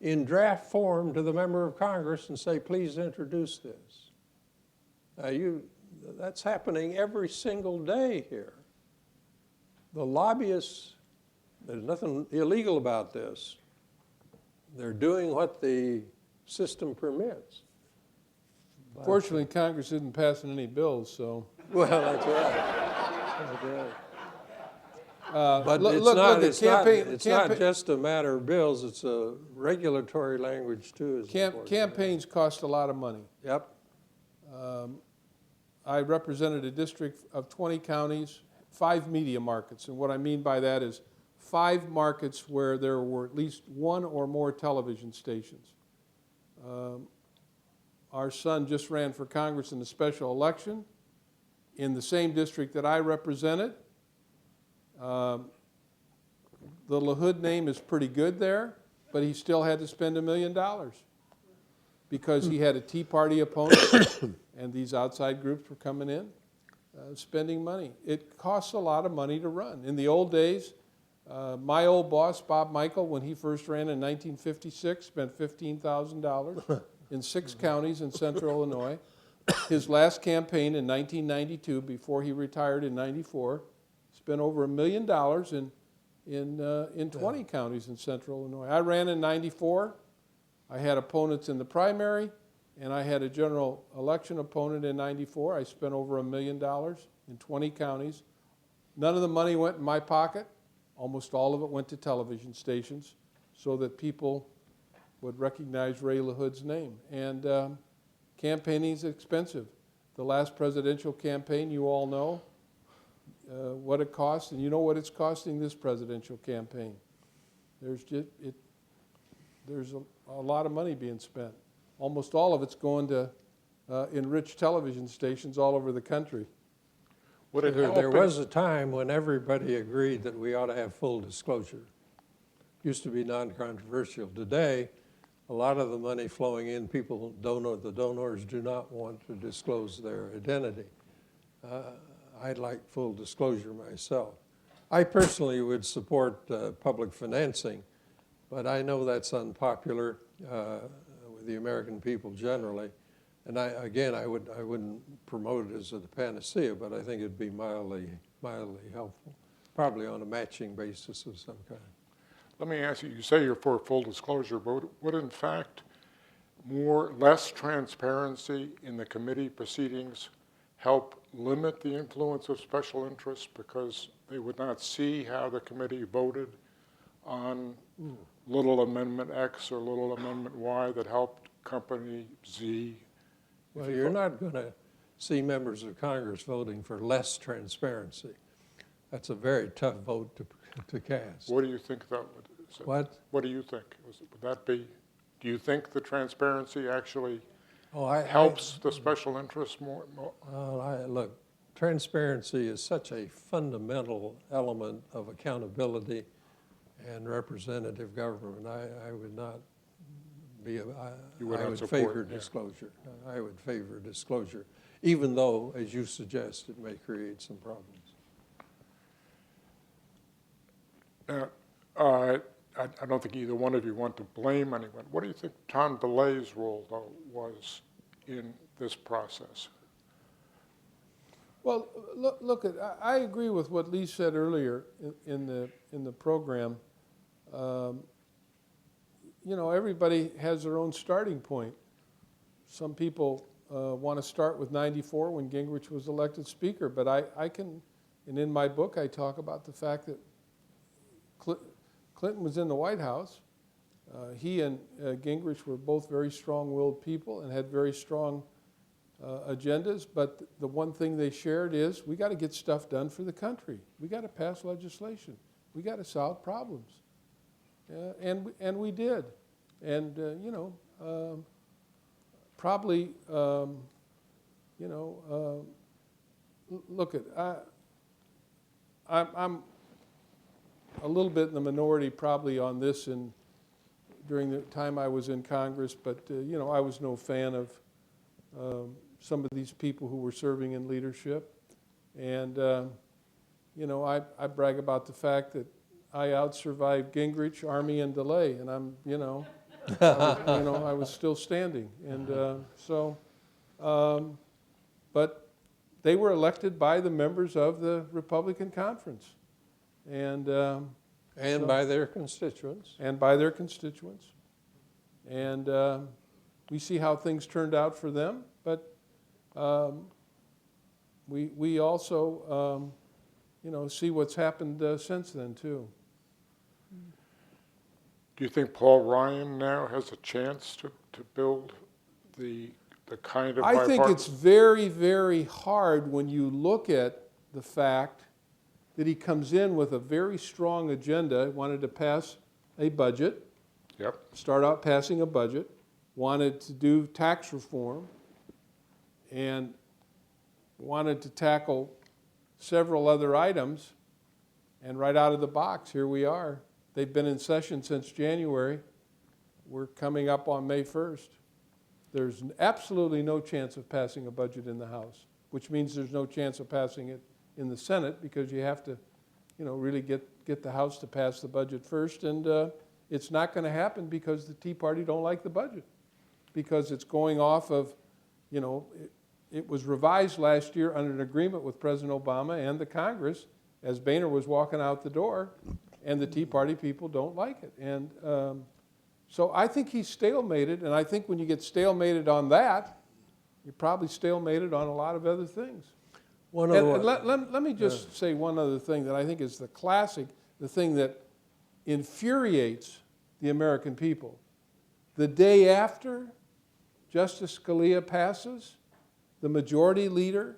D: in draft form to the member of Congress and say, please introduce this. Now that's happening every single day here. The lobbyists, there's nothing illegal about this. They're doing what the system permits.
E: Fortunately, Congress isn't passing any bills, so.
D: Well, that's right. That's right. But
E: Look,
D: it's not just a matter of bills, it's a regulatory language too.
E: Campaigns cost a lot of money.
D: Yep.
E: I represented a district of 20 counties, 5 media markets, and what I mean by that is 5 markets where there were at least 1 or more television stations. Our son just ran for Congress in the special election in the same district that I represented. The LaHood name is pretty good there, but he still had to spend $1 million because he had a Tea Party opponent and these outside groups were coming in, spending money. It costs a lot of money to run. In the old days, my old boss, Bob Michael, when he first ran in 1956, spent $15,000 in 6 counties in central Illinois. His last campaign in 1992, before he retired in 94, spent over $1 million in 20 counties in central Illinois. I ran in 94. I had opponents in the primary, and I had a general election opponent in 94. I spent over $1 million in 20 counties. None of the money went in my pocket. Almost all of it went to television stations so that people would recognize Ray LaHood's name. And campaigning is expensive. The last presidential campaign, you all know what it cost, and you know what it's costing this presidential campaign. There's a lot of money being spent. Almost all of it's going to enrich television stations all over the country.
D: There was a time when everybody agreed that we ought to have full disclosure. Used to be non-controversial. Today, a lot of the money flowing in, the donors do not want to disclose their identity. I'd like full disclosure myself. I personally would support public financing, but I know that's unpopular with the American people generally. And I wouldn't promote it as a panacea, but I think it'd be mildly helpful, probably on a matching basis of some kind.
C: Let me ask you, you say you're for full disclosure, but would in fact less transparency in the committee proceedings help limit the influence of special interests because they would not see how the committee voted on little amendment X or little amendment Y that helped company Z?
D: Well, you're not going to see members of Congress voting for less transparency. That's a very tough vote to cast.
C: What do you think that would? What do you think? Would that be? Do you think the transparency actually helps the special interests more?
D: Look, transparency is such a fundamental element of accountability and representative government. I would not be. I would favor disclosure. I would favor disclosure, even though, as you suggest, it may create some problems.
C: I don't think either one of you want to blame anyone. What do you think Tom DeLay's role, though, was in this process?
E: Well, look, I agree with what Lee said earlier in the program. You know, everybody has their own starting point. Some people want to start with 94 when Gingrich was elected Speaker, but I can, and in my book I talk about the fact that Clinton was in the White House. He and Gingrich were both very strong-willed people and had very strong agendas, but the one thing they shared is we got to get stuff done for the country. We got to pass legislation. We got to solve problems. And we did. And, you know, probably, you know, look at, I'm a little bit in the minority probably on this during the time I was in Congress, but, you know, I was no fan of some of these people who were serving in leadership. And, you know, I brag about the fact that I out-survived Gingrich, Army, and DeLay, and I'm, you know, I was still standing. And but they were elected by the members of the Republican conference. And
D: And by their constituents.
E: by their constituents. And we see how things turned out for them, but we also, see what's happened since then, too.
C: Do you think Paul Ryan now has a chance to build the kind of
E: I think
C: bipartisan?
E: it's very, very hard when you look at the fact that he comes in with a very strong agenda, wanted to pass a budget,
C: Yep.
E: start out passing a budget, wanted to do tax reform, and wanted to tackle several other items, and right out of the box, here we are. They've been in session since January. We're coming up on May 1st. There's absolutely no chance of passing a budget in the House, which means there's no chance of passing it in the Senate, because you have to, really get the House to pass the budget first, and it's not going to happen because the Tea Party don't like the budget, because it's going off of, it was revised last year under an agreement with President Obama and the Congress as Boehner was walking out the door, and the Tea Party people don't like it. And so I think he's stalemated, and I think when you get stalemated on that, you're probably stalemated on a lot of other things. And let me just say one other thing that I think is the thing that infuriates the American people. The day after Justice Scalia passes, the majority leader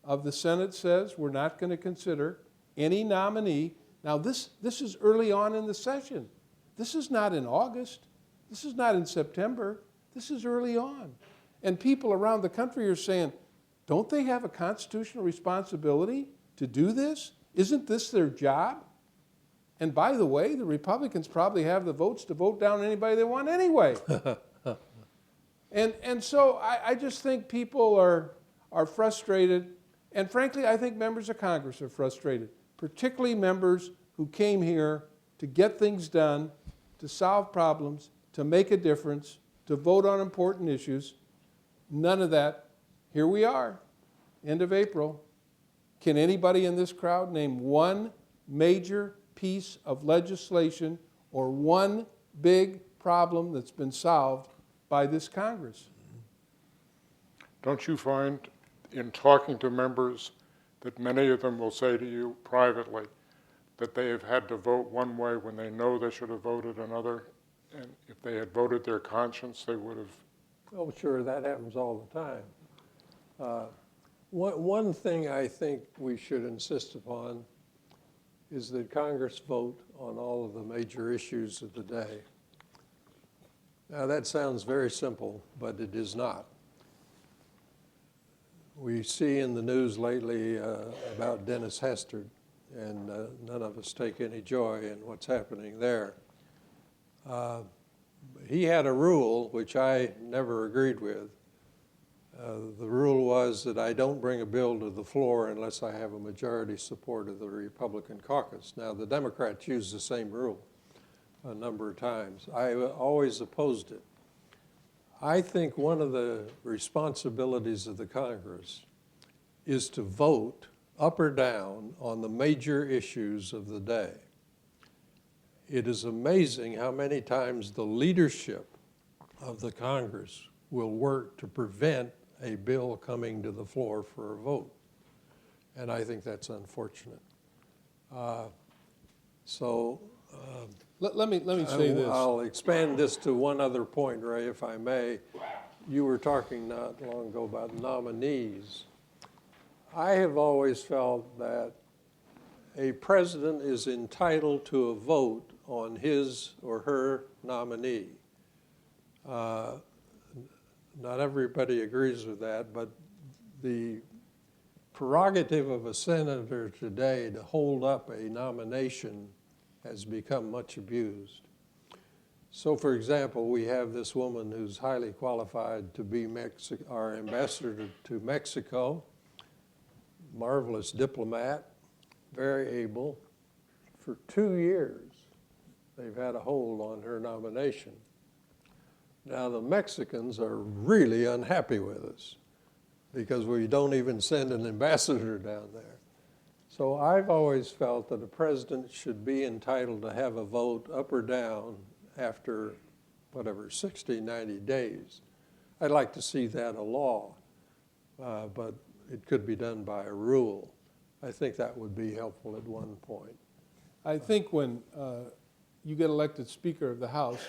E: of the Senate says we're not going to consider any nominee. Now, this is early on in the session. This is not in August. This is not in September. This is early on. And people around the country are saying, don't they have a constitutional responsibility to do this? Isn't this their job? And by the way, the Republicans probably have the votes to vote down anybody they want anyway. And so I just think people are frustrated. And frankly, I think members of Congress are frustrated, particularly members who came here to get things done, to solve problems, to make a difference, to vote on important issues. None of that. Here we are, end of April. Can anybody in this crowd name one major piece of legislation or one big problem that's been solved by this Congress?
C: Don't you find, in talking to members, that many of them will say to you privately that they have had to vote one way when they know they should have voted another, and if they had voted their conscience, they would have?
D: Oh, sure, that happens all the time. One thing I think we should insist upon is that Congress vote on all of the major issues of the day. Now, that sounds very simple, but it is not. We see in the news lately about Dennis Hastert, and none of us take any joy in what's happening there. He had a rule which I never agreed with. The rule was that I don't bring a bill to the floor unless I have a majority support of the Republican caucus. Now, the Democrats use the same rule a number of times. I always opposed it. I think one of the responsibilities of the Congress is to vote up or down on the major issues of the day. It is amazing how many times the leadership of the Congress will work to prevent a bill coming to the floor for a vote. And I think that's unfortunate.
E: Let me say this.
D: I'll expand this to one other point, Ray, if I may. You were talking not long ago about nominees. I have always felt that a president is entitled to a vote on his or her nominee. Not everybody agrees with that, but the prerogative of a senator today to hold up a nomination has become much abused. So, for example, we have this woman who's highly qualified to be our ambassador to Mexico, marvelous diplomat, very able. For 2 years, they've had a hold on her nomination. Now, the Mexicans are really unhappy with us because we don't even send an ambassador down there. So I've always felt that a president should be entitled to have a vote up or down after whatever, 60, 90 days. I'd like to see that a law, but it could be done by a rule. I think that would be helpful at one point.
E: I think when you get elected Speaker of the House,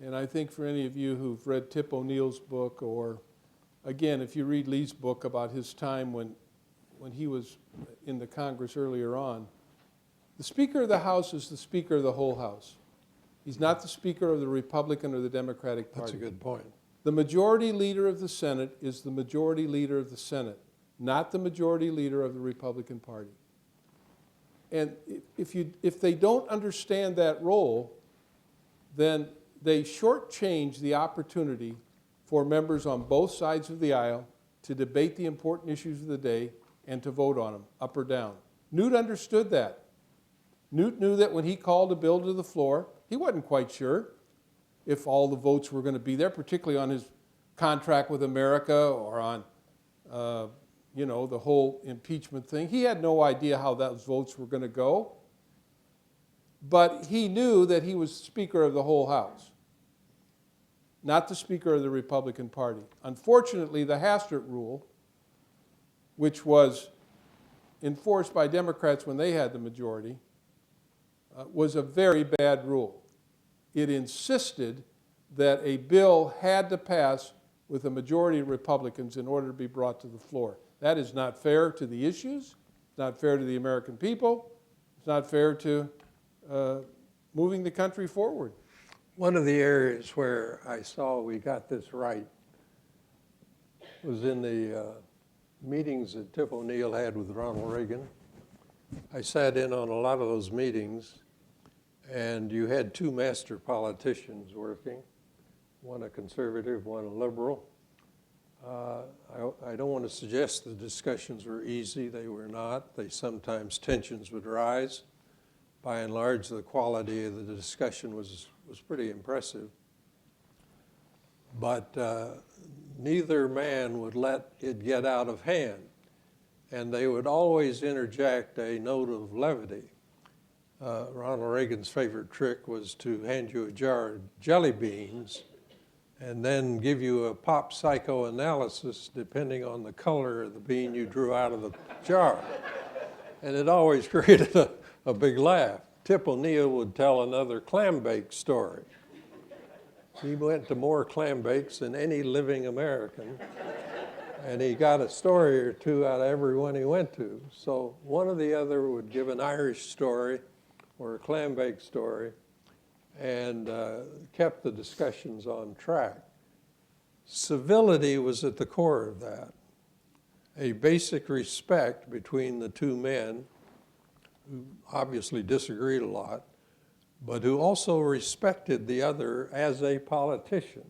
E: and I think for any of you who've read Tip O'Neill's book, or again, if you read Lee's book about his time when he was in the Congress earlier on, the Speaker of the House is the Speaker of the whole House. He's not the Speaker of the Republican or the Democratic Party.
D: That's a good point.
E: The majority leader of the Senate is the majority leader of the Senate, not the majority leader of the Republican Party. And if they don't understand that role, then they shortchange the opportunity for members on both sides of the aisle to debate the important issues of the day and to vote on them, up or down. Newt understood that. Newt knew that when he called a bill to the floor, he wasn't quite sure if all the votes were going to be there, particularly on his contract with America or on the whole impeachment thing. He had no idea how those votes were going to go. But he knew that he was Speaker of the whole House, not the Speaker of the Republican Party. Unfortunately, the Hastert rule, which was enforced by Democrats when they had the majority, was a very bad rule. It insisted that a bill had to pass with a majority of Republicans in order to be brought to the floor. That is not fair to the issues, it's not fair to the American people, it's not fair to moving the country forward.
D: One of the areas where I saw we got this right was in the meetings that Tip O'Neill had with Ronald Reagan. I sat in on a lot of those meetings, and you had two master politicians working, one a conservative, one a liberal. I don't want to suggest the discussions were easy. They were not. Sometimes tensions would rise. By and large, the quality of the discussion was pretty impressive. But neither man would let it get out of hand. And they would always interject a note of levity. Ronald Reagan's favorite trick was to hand you a jar of jelly beans and then give you a pop psychoanalysis depending on the color of the bean you drew out of the jar. And it always created a big laugh. Tip O'Neill would tell another clam bake story. He went to more clam bakes than any living American, and he got a story or two out of every one he went to. So one or the other would give an Irish story or a clam bake story, and kept the discussions on track. Civility was at the core of that. A basic respect between the two men who obviously disagreed a lot, but who also respected the other as a politician.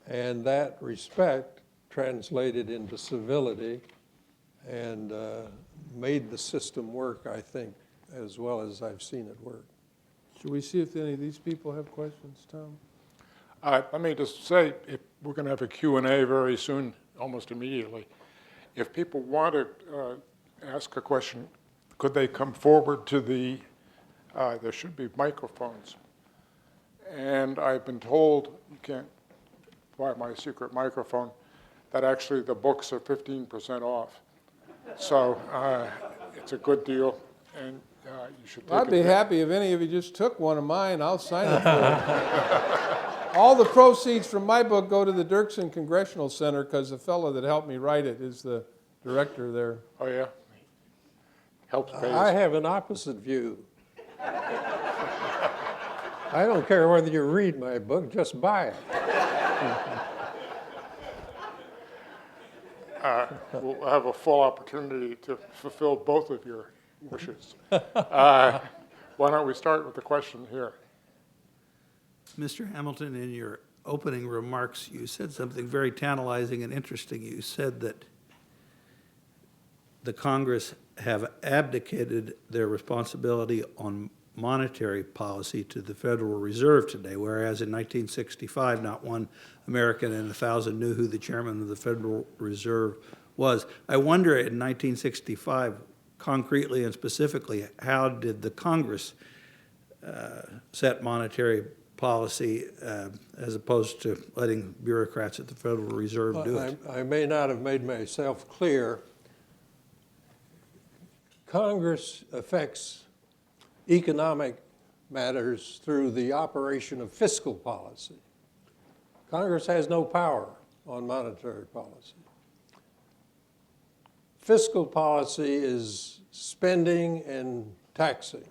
D: And that respect translated into civility and made the system work, I think, as well as I've seen it work.
E: Should we see if any of these people have questions, Tom?
C: Let me just say, if we're going to have a Q&A very soon, almost immediately. If people want to ask a question, could they come forward to the, there should be microphones. And I've been told, you can't buy my secret microphone, that actually the books are 15% off. So it's a good deal, and you should take
E: I'd be
C: it.
E: happy if any of you just took one of mine. I'll sign it for you. All the proceeds from my book go to the Dirksen Congressional Center because the fellow that helped me write it is the director there.
C: Oh, yeah? Helps pay.
D: I have an opposite view. I don't care whether you read my book, just buy it.
C: We'll have a full opportunity to fulfill both of your wishes. Why don't we start with the question here?
F: Mr. Hamilton, in your opening remarks, you said something very tantalizing and interesting. You said that the Congress have abdicated their responsibility on monetary policy to the Federal Reserve today, whereas in 1965, not one American in 1,000 knew who the chairman of the Federal Reserve was. I wonder in 1965, concretely and specifically, how did the Congress set monetary policy as opposed to letting bureaucrats at the Federal Reserve do it?
D: I may not have made myself clear. Congress affects economic matters through the operation of fiscal policy. Congress has no power on monetary policy. Fiscal policy is spending and taxing.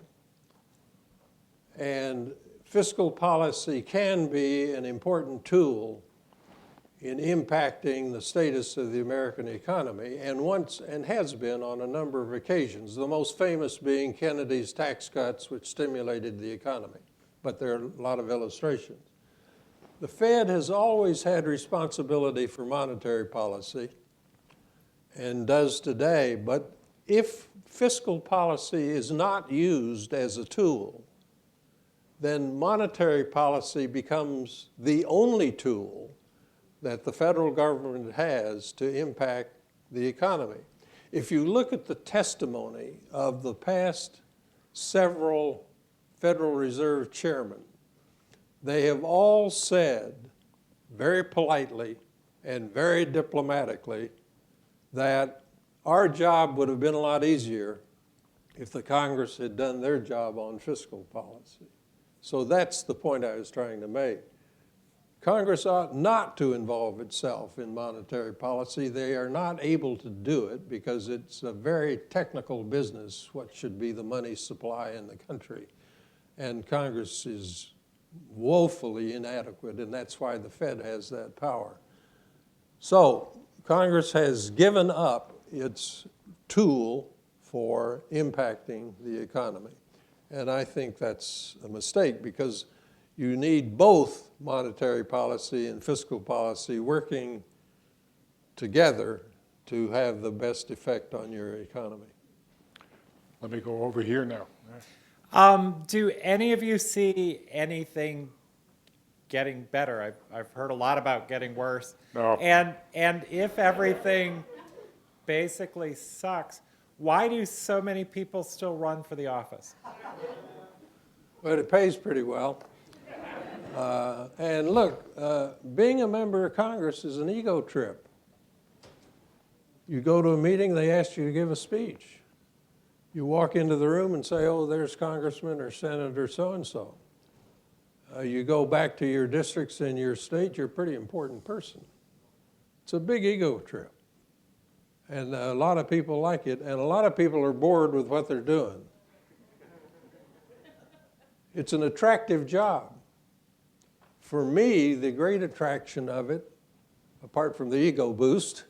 D: And fiscal policy can be an important tool in impacting the status of the American economy, and has been on a number of occasions, the most famous being Kennedy's tax cuts, which stimulated the economy. But there are a lot of illustrations. The Fed has always had responsibility for monetary policy and does today, but if fiscal policy is not used as a tool, then monetary policy becomes the only tool that the federal government has to impact the economy. If you look at the testimony of the past several Federal Reserve chairmen, they have all said very politely and very diplomatically that our job would have been a lot easier if the Congress had done their job on fiscal policy. So that's the point I was trying to make. Congress ought not to involve itself in monetary policy. They are not able to do it because it's a very technical business, what should be the money supply in the country. And Congress is woefully inadequate, and that's why the Fed has that power. So Congress has given up its tool for impacting the economy. And I think that's a mistake because you need both monetary policy and fiscal policy working together to have the best effect on your economy.
C: Let me go over here now.
G: Do any of you see anything getting better? I've heard a lot about getting worse.
C: No.
G: And if everything basically sucks, why do so many people still run for the office?
D: But it pays pretty well. And look, being a member of Congress is an ego trip. You go to a meeting, they ask you to give a speech. You walk into the room and say, oh, there's Congressman or Senator so-and-so. You go back to your districts in your state, you're a pretty important person. It's a big ego trip. And a lot of people like it, and a lot of people are bored with what they're doing. It's an attractive job. For me, the great attraction of it, apart from the ego boost,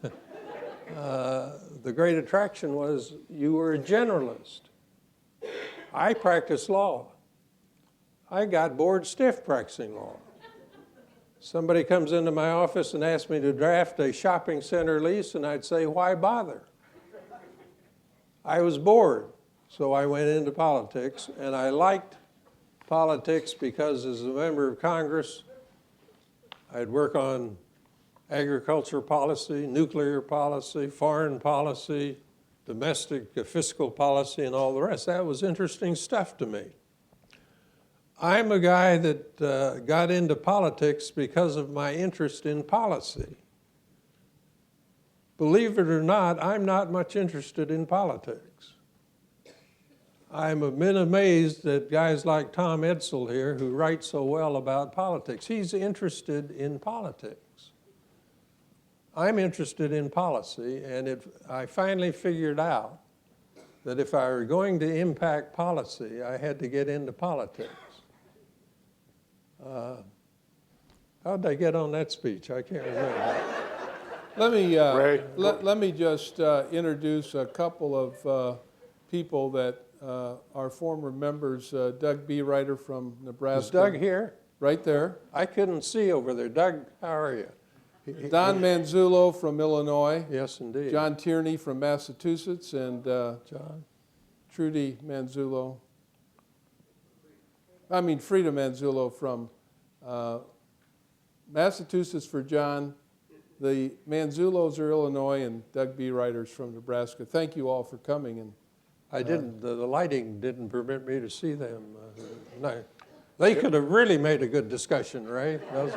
D: the great attraction was you were a generalist. I practiced law. I got bored stiff practicing law. Somebody comes into my office and asks me to draft a shopping center lease, and I'd say, why bother? I was bored, so I went into politics, and I liked politics because as a member of Congress, I'd work on agriculture policy, nuclear policy, foreign policy, domestic fiscal policy, and all the rest. That was interesting stuff to me. I'm a guy that got into politics because of my interest in policy. Believe it or not, I'm not much interested in politics. I'm been amazed at guys like Tom Edsall here who write so well about politics. He's interested in politics. I'm interested in policy, and I finally figured out that if I were going to impact policy, I had to get into politics. How'd I get on that speech? I can't remember.
C: Ray?
E: Let me just introduce a couple of people that are former members. Doug Bereiter from Nebraska.
D: Is Doug here?
E: Right there.
D: I couldn't see over there. Doug, how are you?
E: Don Manzullo from Illinois.
D: Yes, indeed.
E: John Tierney from Massachusetts, and
D: John.
E: Trudy Manzullo. Frida Manzullo from Massachusetts for John. The Manzullos are Illinois, and Doug B. Ryder's from Nebraska. Thank you all for coming. And
D: I didn't, the lighting didn't permit me to see them. No. They could have really made a good discussion, right? Those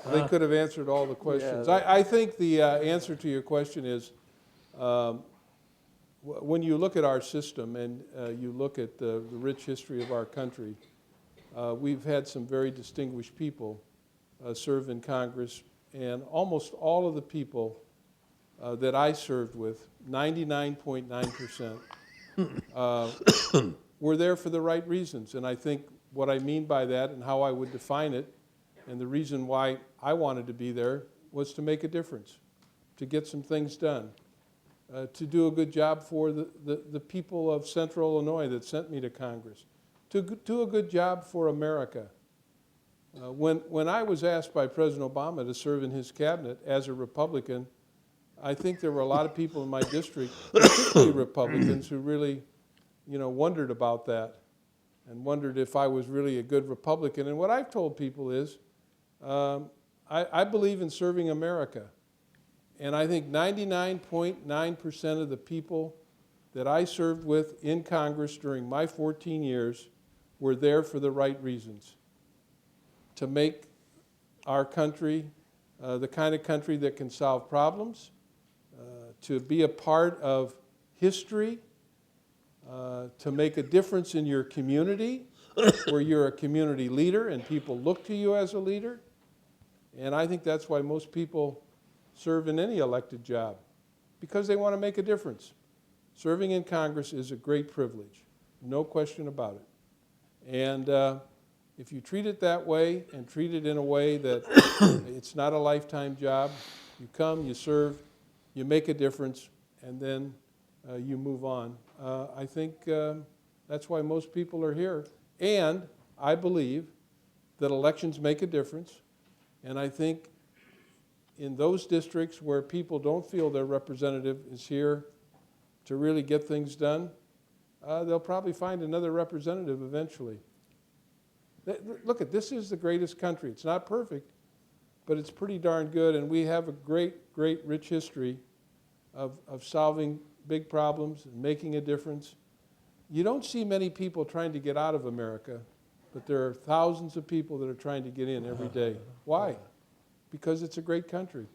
E: they could have answered all the questions.
D: Yeah.
E: I think the answer to your question is, when you look at our system and you look at the rich history of our country, we've had some very distinguished people serve in Congress, and almost all of the people that I served with, 99.9%, were there for the right reasons. And I think what I mean by that and how I would define it, and the reason why I wanted to be there, was to make a difference, to get some things done, to do a good job for the people of Central Illinois that sent me to Congress, to do a good job for America. When I was asked by President Obama to serve in his cabinet as a Republican, I think there were a lot of people in my district, particularly Republicans, who really, wondered about that and wondered if I was really a good Republican. And what I've told people is, I believe in serving America. And I think 99.9% of the people that I served with in Congress during my 14 years were there for the right reasons, to make our country the kind of country that can solve problems, to be a part of history, to make a difference in your community, where you're a community leader and people look to you as a leader. And I think that's why most people serve in any elected job, because they want to make a difference. Serving in Congress is a great privilege, no question about it. And if you treat it that way and treat it in a way that it's not a lifetime job, you come, you serve, you make a difference, and then you move on. I think that's why most people are here. And I believe that elections make a difference. And I think in those districts where people don't feel their representative is here to really get things done, they'll probably find another representative eventually. Look, this is the greatest country. It's not perfect, but it's pretty darn good, and we have a great, great, rich history of solving big problems and making a difference. You don't see many people trying to get out of America, but there are thousands of people that are trying to get in every day. Why? Because it's a great country.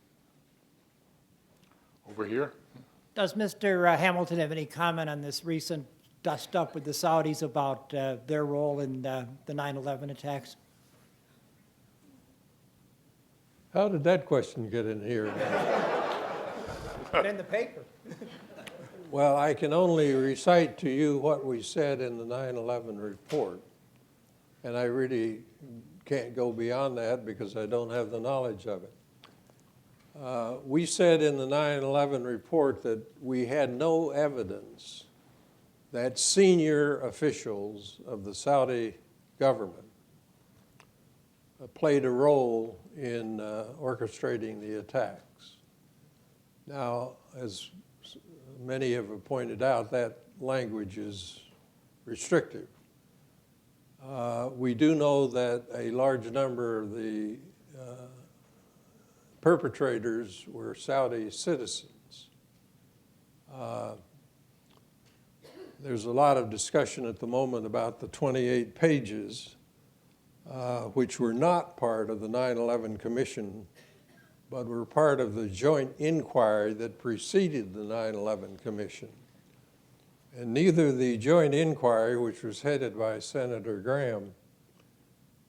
C: Over here.
H: Does Mr. Hamilton have any comment on this recent dust-up with the Saudis about their role in the 9/11 attacks?
D: How did that question get in here?
H: Put in the paper.
D: Well, I can only recite to you what we said in the 9/11 report, and I really can't go beyond that because I don't have the knowledge of it. We said in the 9/11 report that we had no evidence that senior officials of the Saudi government played a role in orchestrating the attacks. Now, as many have pointed out, that language is restrictive. We do know that a large number of the perpetrators were Saudi citizens. There's a lot of discussion at the moment about the 28 pages, which were not part of the 9/11 Commission, but were part of the joint inquiry that preceded the 9/11 Commission. And neither the joint inquiry, which was headed by Senator Graham,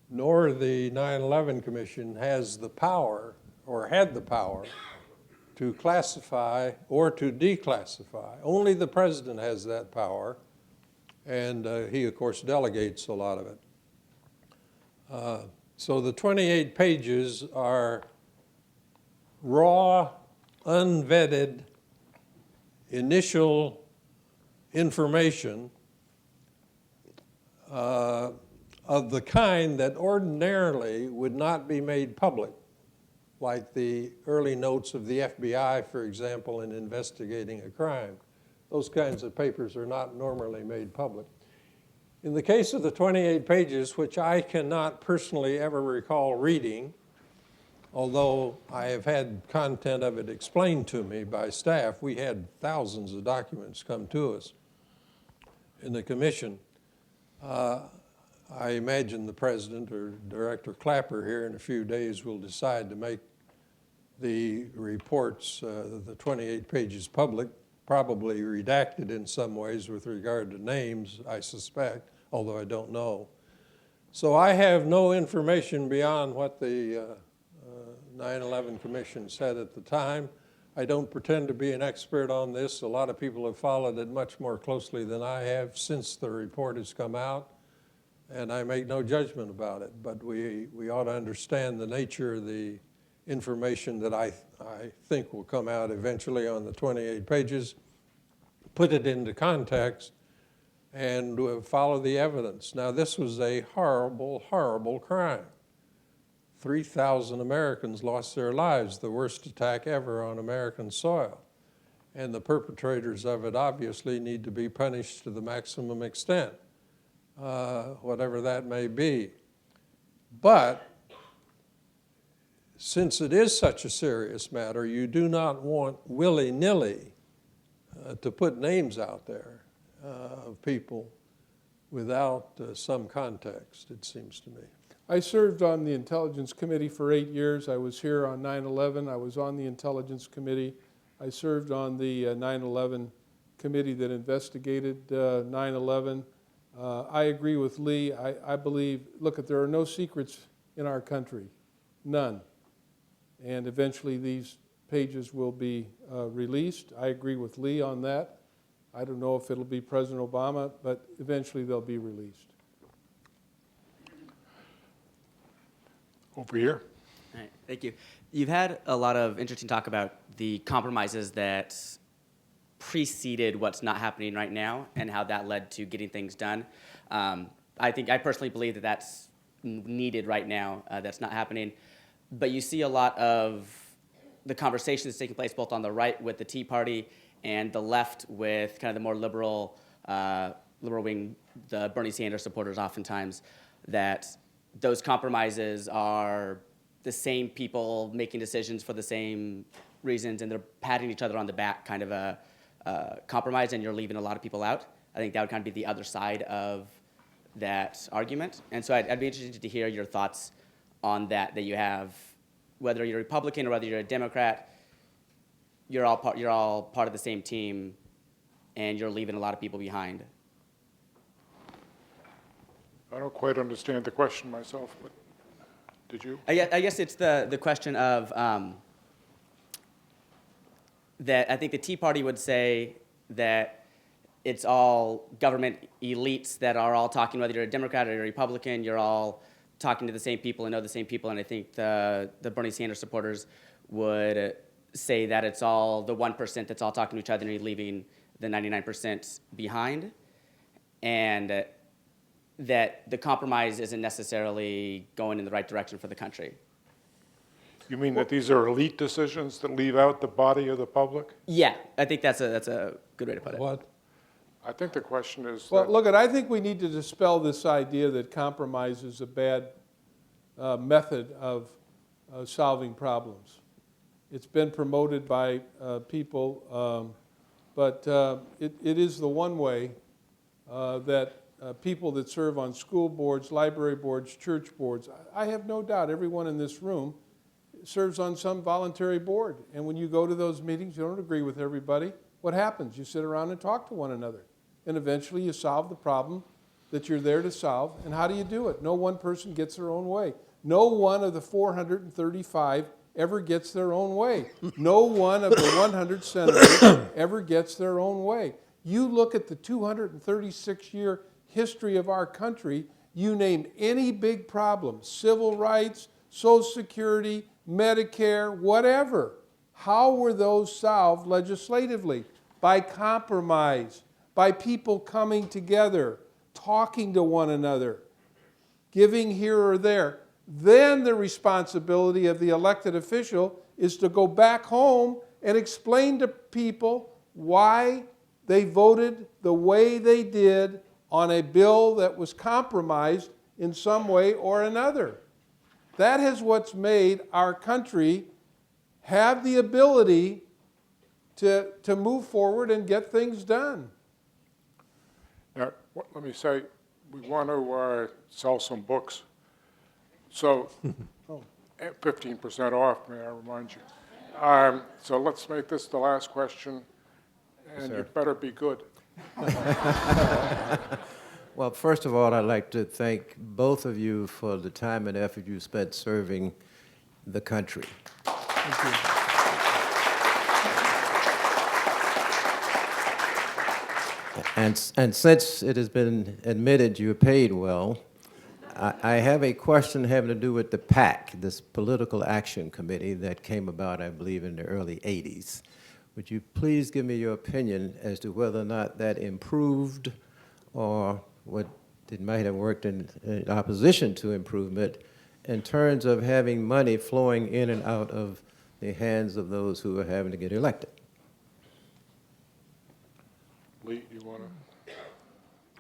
D: nor the 9/11 Commission has the power, or had the power, to classify or to declassify. Only the president has that power, and he, of course, delegates a lot of it. So the 28 pages are raw, unvetted, initial information of the kind that ordinarily would not be made public, like the early notes of the FBI, for example, in investigating a crime. Those kinds of papers are not normally made public. In the case of the 28 pages, which I cannot personally ever recall reading, although I have had content of it explained to me by staff, we had thousands of documents come to us in the commission. I imagine the president or Director Clapper here in a few days will decide to make the reports, the 28 pages public, probably redacted in some ways with regard to names, I suspect, although I don't know. So I have no information beyond what the 9/11 Commission said at the time. I don't pretend to be an expert on this. A lot of people have followed it much more closely than I have since the report has come out, and I make no judgment about it. But we ought to understand the nature of the information that I think will come out eventually on the 28 pages, put it into context, and follow the evidence. Now, this was a horrible, horrible crime. 3,000 Americans lost their lives, the worst attack ever on American soil. And the perpetrators of it obviously need to be punished to the maximum extent, whatever that may be. But since it is such a serious matter, you do not want willy-nilly to put names out there of people without some context, it seems to me.
E: I served on the Intelligence Committee for 8 years. I was here on 9/11. I was on the Intelligence Committee. I served on the 9/11 committee that investigated 9/11. I agree with Lee. I believe, look, there are no secrets in our country, none. And eventually these pages will be released. I agree with Lee on that. I don't know if it'll be President Obama, but eventually they'll be released.
C: Over here.
I: All right, thank you. You've had a lot of interesting talk about the compromises that preceded what's not happening right now and how that led to getting things done. I personally believe that that's needed right now. That's not happening. But you see a lot of the conversation that's taking place both on the right with the Tea Party and the left with kind of the more liberal wing, the Bernie Sanders supporters oftentimes, that those compromises are the same people making decisions for the same reasons, and they're patting each other on the back, kind of a compromise, and you're leaving a lot of people out. I think that would kind of be the other side of that argument. And so I'd be interested to hear your thoughts on that you have, whether you're a Republican or whether you're a Democrat, you're all part of the same team, and you're leaving a lot of people behind.
C: I don't quite understand the question myself, but did you?
I: I guess it's the question of that I think the Tea Party would say that it's all government elites that are all talking, whether you're a Democrat or you're a Republican, you're all talking to the same people and know the same people. And I think the Bernie Sanders supporters would say that it's all the 1% that's all talking to each other and leaving the 99% behind. And that the compromise isn't necessarily going in the right direction for the country.
C: You mean that these are elite decisions that leave out the body of the public?
I: Yeah, I think that's a good way to put it.
D: What?
C: I think the question is
E: Well,
C: that
E: look, I think we need to dispel this idea that compromise is a bad method of solving problems. It's been promoted by people, but it is the one way that people that serve on school boards, library boards, church boards, I have no doubt everyone in this room serves on some voluntary board. And when you go to those meetings, you don't agree with everybody. What happens? You sit around and talk to one another. And eventually you solve the problem that you're there to solve. And how do you do it? No one person gets their own way. No one of the 435 ever gets their own way. No one of the 100 senators ever gets their own way. You look at the 236-year history of our country, you name any big problem, civil rights, Social Security, Medicare, whatever. How were those solved legislatively? By compromise, by people coming together, talking to one another, giving here or there. Then the responsibility of the elected official is to go back home and explain to people why they voted the way they did on a bill that was compromised in some way or another. That is what's made our country have the ability to move forward and get things done.
C: Now, let me say, we want to sell some books. So 15% off, may I remind you. So let's make this the last question, and you better be good.
D: Well, first of all, I'd like to thank both of you for the time and effort you spent serving the country.
E: Thank you.
D: And since it has been admitted you're paid well, I have a question having to do with the PAC, this Political Action Committee that came about, I believe, in the early 80s. Would you please give me your opinion as to whether or not that improved or what it might have worked in opposition to improvement in terms of having money flowing in and out of the hands of those who are having to get elected?
C: Lee, you want to?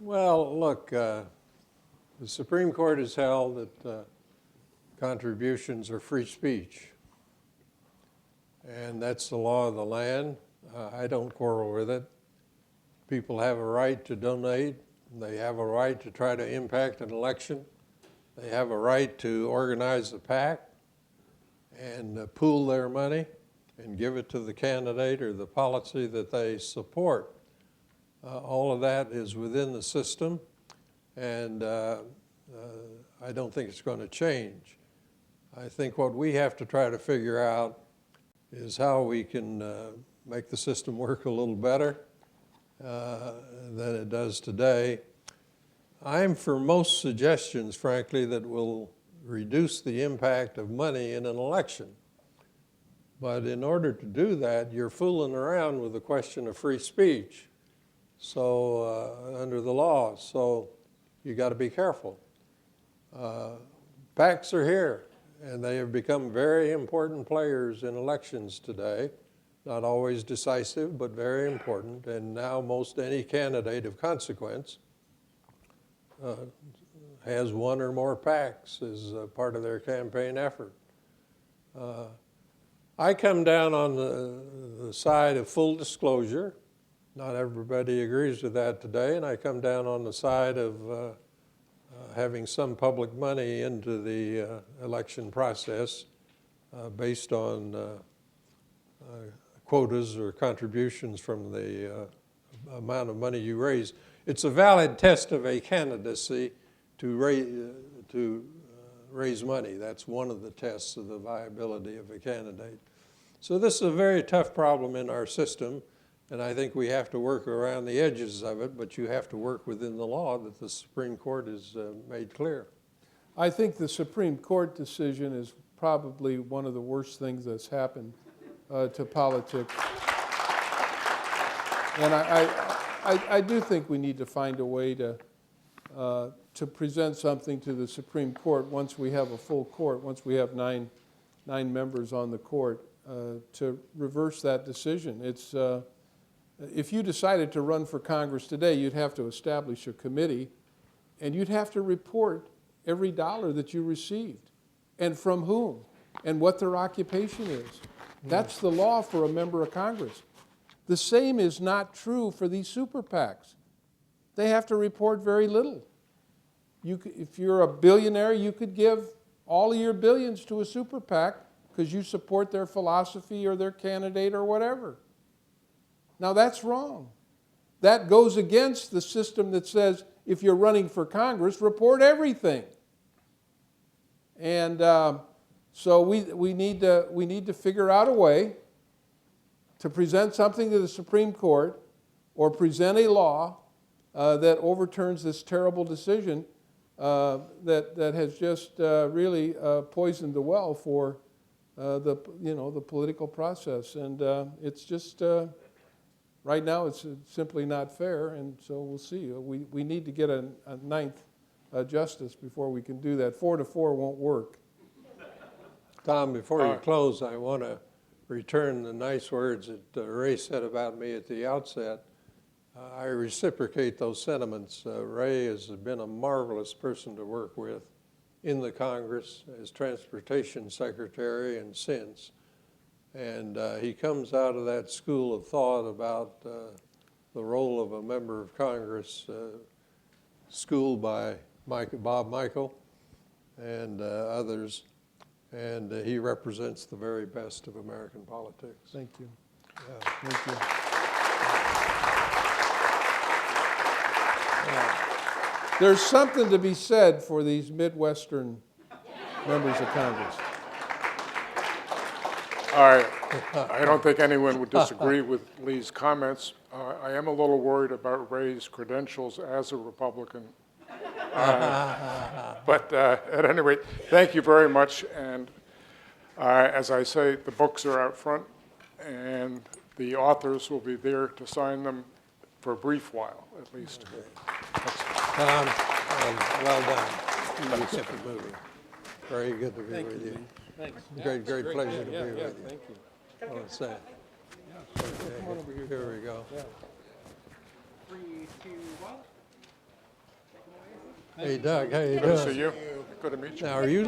D: Well, look, the Supreme Court has held that contributions are free speech. And that's the law of the land. I don't quarrel with it. People have a right to donate. They have a right to try to impact an election. They have a right to organize a PAC and pool their money and give it to the candidate or the policy that they support. All of that is within the system, and I don't think it's going to change. I think what we have to try to figure out is how we can make the system work a little better than it does today. I'm for most suggestions, frankly, that will reduce the impact of money in an election. But in order to do that, you're fooling around with the question of free speech. So under the law, so you got to be careful. PACs are here, and they have become very important players in elections today. Not always decisive, but very important. And now most any candidate of consequence has one or more PACs as part of their campaign effort. I come down on the side of full disclosure. Not everybody agrees with that today, and I come down on the side of having some public money into the election process based on quotas or contributions from the amount of money you raise. It's a valid test of a candidacy to raise money. That's one of the tests of the viability of a candidate. So this is a very tough problem in our system. And I think we have to work around the edges of it, but you have to work within the law that the Supreme Court has made clear.
E: I think the Supreme Court decision is probably one of the worst things that's happened to politics. And I do think we need to find a way to present something to the Supreme Court once we have a full court, once we have nine members on the court, to reverse that decision. It's if you decided to run for Congress today, you'd have to establish a committee, and you'd have to report every dollar that you received, and from whom, and what their occupation is. That's the law for a member of Congress. The same is not true for these super PACs. They have to report very little. If you're a billionaire, you could give all of your billions to a super PAC because you support their philosophy or their candidate or whatever. Now that's wrong. That goes against the system that says if you're running for Congress, report everything. And so we need to figure out a way to present something to the Supreme Court or present a law that overturns this terrible decision that has just really poisoned the well for the political process. And it's just right now it's simply not fair, and so we'll see. We need to get a ninth justice before we can do that. 4-4 won't work.
D: Tom, before you close, I want to return the nice words that Ray said about me at the outset. I reciprocate those sentiments. Ray has been a marvelous person to work with in the Congress as Transportation Secretary and since. And he comes out of that school of thought about the role of a member of Congress, schooled by Bob Michael and others. And he represents the very best of American politics.
E: Thank you.
D: Yeah.
E: Thank you. There's something to be said for these Midwestern members of Congress.
C: I don't think anyone would disagree with Lee's comments. I am a little worried about Ray's credentials as a Republican. But at any rate, thank you very much. And as I say, the books are out front, and the authors will be there to sign them for a brief while, at least.
D: Tom, well done. You kept it moving. Very good to be with you.
E: Thanks.
D: Great pleasure to be with you.
E: Thank you.
D: I want to say. Okay, here we go.
G: 3, 2, 1.
D: Hey Doug, how you
C: Good to see
D: doing?
C: you. Good to meet you.
D: Now, are you